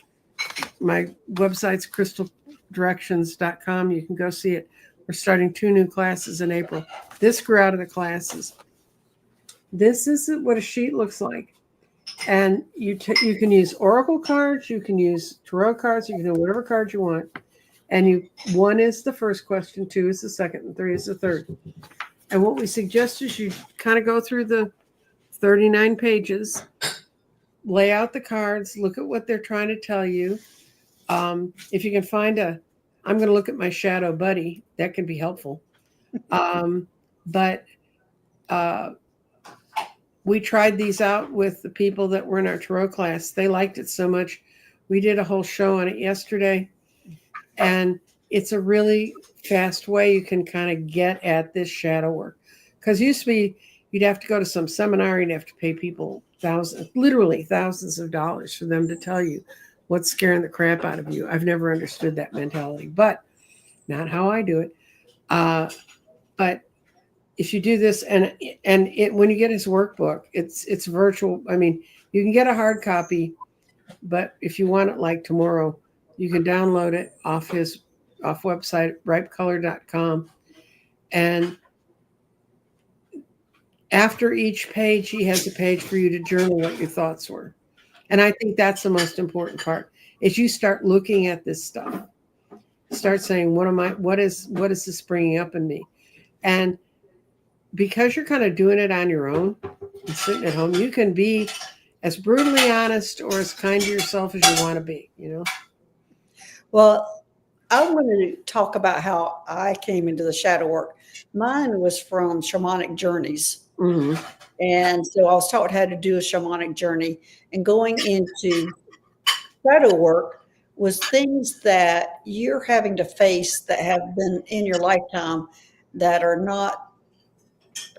My website's crystaldirections.com. You can go see it. We're starting 2 new classes in April. This grew out of the classes. This is what a sheet looks like. And you can use oracle cards, you can use tarot cards, you can do whatever card you want. And 1 is the first question, 2 is the second, and 3 is the third. And what we suggest is you kind of go through the 39 pages, lay out the cards, look at what they're trying to tell you. If you can find I'm going to look at my shadow buddy. That can be helpful. But we tried these out with the people that were in our tarot class. They liked it so much. We did a whole show on it yesterday. And it's a really fast way you can kind of get at this shadow work. Because used to be, you'd have to go to some seminar, you'd have to pay people literally thousands of dollars for them to tell you what's scaring the crap out of you. I've never understood that mentality, but not how I do it. But if you do this, when you get his workbook, it's virtual. I mean, you can get a hard copy, but if you want it like tomorrow, you can download it off website, ripecolor.com. And after each page, he has a page for you to journal what your thoughts were. And I think that's the most important part, is you start looking at this stuff. Start saying, what is this bringing up in me? And because you're kind of doing it on your own and sitting at home, you can be as brutally honest or as kind to yourself as you want to be, Well, I wanted to talk about how I came into the shadow work. Mine was from shamanic journeys. Mm-hmm. And so I was taught how to do a shamanic journey. And going into shadow work was things that you're having to face that have been in your lifetime that are not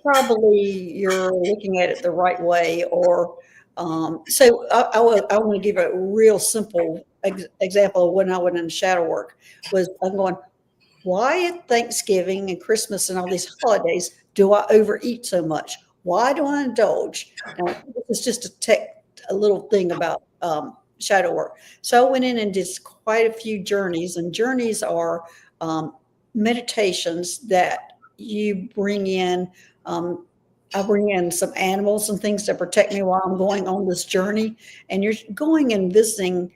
probably you're looking at it the right way. Or so I want to give a real simple example of when I went into shadow work. Was I'm going, why at Thanksgiving and Christmas and all these holidays do I overeat so much? Why do I indulge? Now, this is just a little thing about shadow work. So I went in and did quite a few journeys, and journeys are meditations that you bring in. I bring in some animals and things to protect me while I'm going on this journey. And you're going and visiting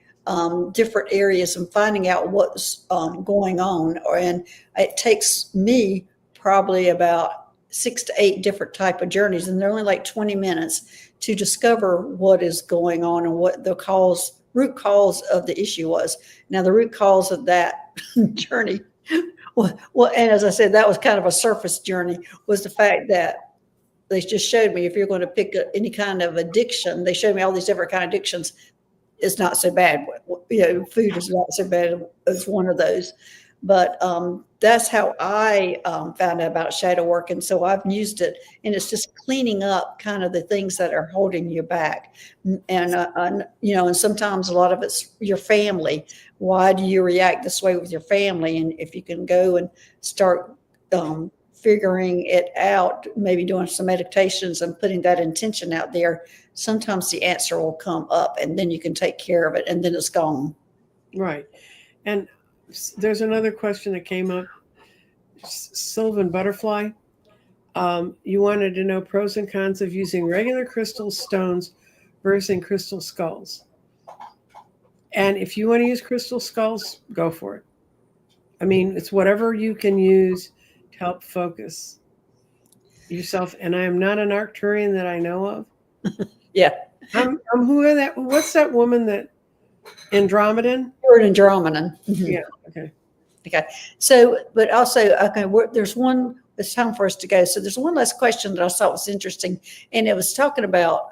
different areas and finding out what's going on. And it takes me probably about 6 to 8 different type of journeys, and they're only like 20 minutes to discover what is going on and what the root cause of the issue was. Now, the root cause of that journey, well, and as I said, that was kind of a surface journey, was the fact that they just showed me if you're going to pick any kind of addiction, they showed me all these different kind of addictions. It's not so bad. Food is not so bad as one of those. But that's how I found out about shadow work. And so I've used it, and it's just cleaning up kind of the things that are holding you back. And sometimes a lot of it's your family. Why do you react this way with your family? And if you can go and start figuring it out, maybe doing some meditations and putting that intention out there, sometimes the answer will come up, and then you can take care of it, and then it's gone. Right. And there's another question that came up. Sylvan Butterfly. You wanted to know pros and cons of using regular crystal stones versus crystal skulls. And if you want to use crystal skulls, go for it. I mean, it's whatever you can use to help focus yourself. And I am not an Arcturian that I know of. Yeah. I'm who are that? What's that woman that Andromedan? You're an Andromedan. Mm-hmm. Yeah. Okay. So, but also, there's one. It's time for us to go. So there's one last question that I thought was interesting, and it was talking about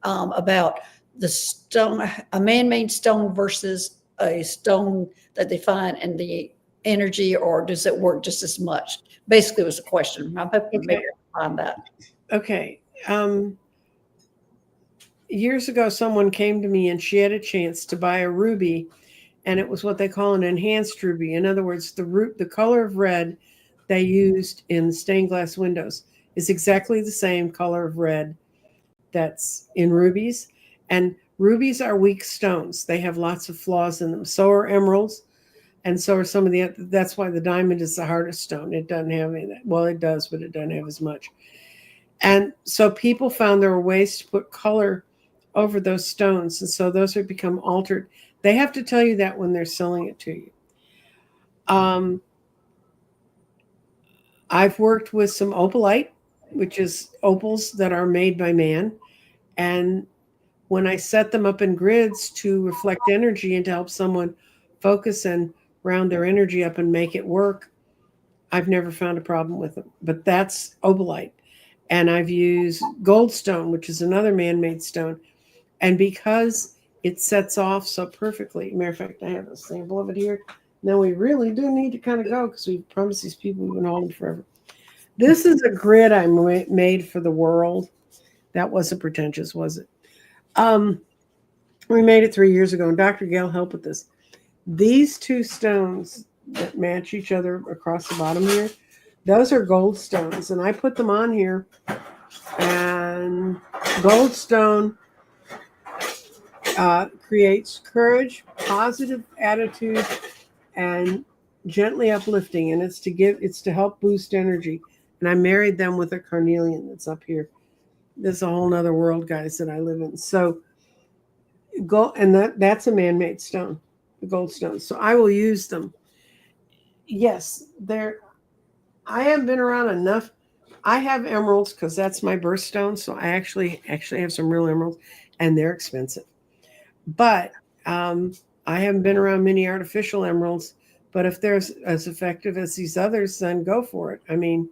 about the stone, a man-made stone versus a stone that they find in the energy, or does it work just as much? Basically, it was a question. I'm hoping maybe I can find that. Okay. years ago, someone came to me and she had a chance to buy a ruby, and it was what they call an enhanced ruby. In other words, the color of red they used in stained glass windows is exactly the same color of red that's in rubies. And rubies are weak stones. They have lots of flaws in them. So are emeralds, and so are some of the. That's why the diamond is the hardest stone. It doesn't have any. Well, it does, but it doesn't have as much. And so people found there were ways to put color over those stones, and so those have become altered. They have to tell you that when they're selling it to you. Um, I've worked with some opalite, which is opals that are made by man, and when I set them up in grids to reflect energy and to help someone focus and round their energy up and make it work, I've never found a problem with them. But that's opalite. And I've used goldstone, which is another man-made stone. And because it sets off so perfectly, matter of fact, I have a sample of it here. Now we really do need to kind of go because we promised these people we've been holding forever. This is a grid I made for the world. That wasn't pretentious, was it? We made it 3 years ago, and Dr. Gail helped with this. These two stones that match each other across the bottom here, those are gold stones, and I put them on here. And goldstone creates courage, positive attitude, and gently uplifting. And it's to help boost energy. And I married them with a carnelian that's up here. There's a whole nother world, guys, that I live in. So gold, and that's a man-made stone, the gold stones. So I will use them. Yes, I have been around enough. I have emeralds because that's my birthstone. So I actually have some real emeralds, and they're expensive. But I haven't been around many artificial emeralds. But if they're as effective as these others, then go for it. I mean,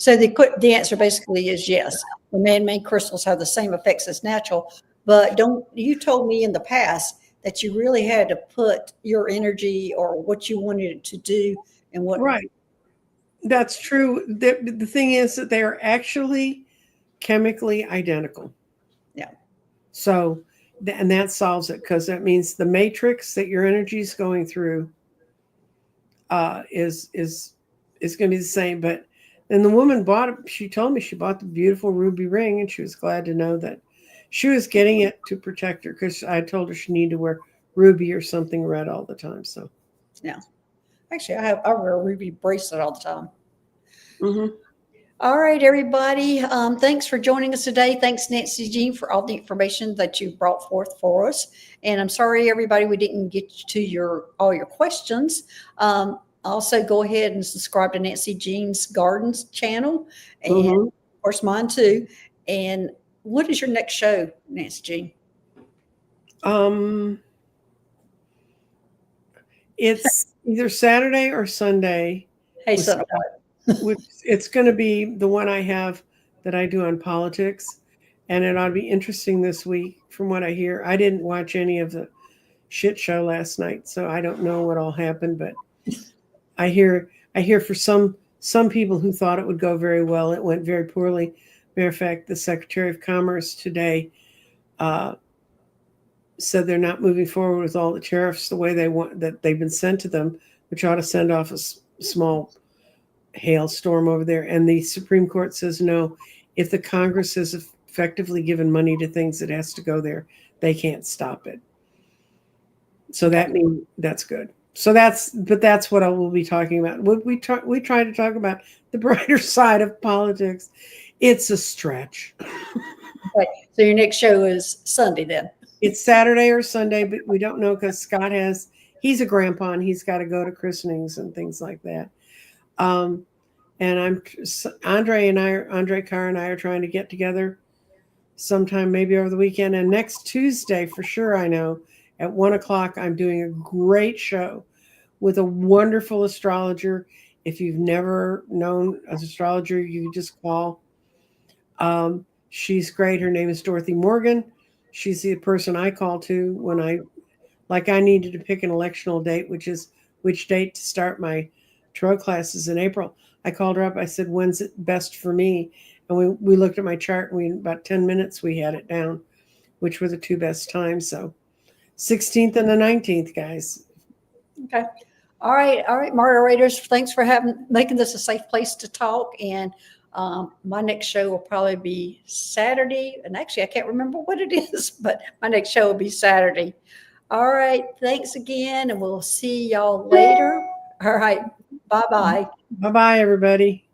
So the answer basically is yes. The man-made crystals have the same effects as natural, but you told me in the past that you really had to put your energy or what you wanted it to do and what. right. That's true. The thing is that they are actually chemically identical. Yeah. So, and that solves it because that means the matrix that your energy is going through is going to be the same. But then the woman bought it. She told me she bought the beautiful ruby ring, and she was glad to know that she was getting it to protect her because I told her she needed to wear ruby or something red all the time. So, yeah. Actually, I wear a ruby bracelet all the time. mm-hmm. All right, everybody. Thanks for joining us today. Thanks, Nancy Jean, for all the information that you brought forth for us. And I'm sorry, everybody, we didn't get to all your questions. Also, go ahead and subscribe to Nancy Jean's Gardens channel, and Mm-hmm. of course, mine too. And what is your next show, Nancy Jean? It's either Saturday or Sunday. Hey, son. It's going to be the one I have that I do on politics, and it ought to be interesting this week. From what I hear, I didn't watch any of the shit show last night, so I don't know what all happened. But I hear for some people who thought it would go very well, it went very poorly. Matter of fact, the Secretary of Commerce today said they're not moving forward with all the tariffs the way they want, that they've been sent to them, which ought to send off a small hailstorm over there. And the Supreme Court says no. If the Congress has effectively given money to things, it has to go there. They can't stop it. So that means that's good. So that's what I will be talking about. We try to talk about the brighter side of politics. It's a stretch. Okay. So your next show is Sunday then? It's Saturday or Sunday, but we don't know because Scott he's a grandpa and he's got to go to christenings and things like that. And Andre Carr and I are trying to get together sometime maybe over the weekend. And next Tuesday, for sure, I know at 1:00, I'm doing a great show with a wonderful astrologer. If you've never known an astrologer, you just call. She's great. Her name is Dorothy Morgan. She's the person I call to when I needed to pick an electional date, which date to start my tarot classes in April. I called her up. I said, when's it best for me? And we looked at my chart, and we in about 10 minutes we had it down, which were the two best times. So 16th and the 19th, guys. Okay. All right, moderators. Thanks for making this a safe place to talk. And my next show will probably be Saturday. And actually, I can't remember what it is, but my next show will be Saturday. All right. Thanks again, and we'll see y'all later. All right. Bye-bye. Bye-bye, everybody.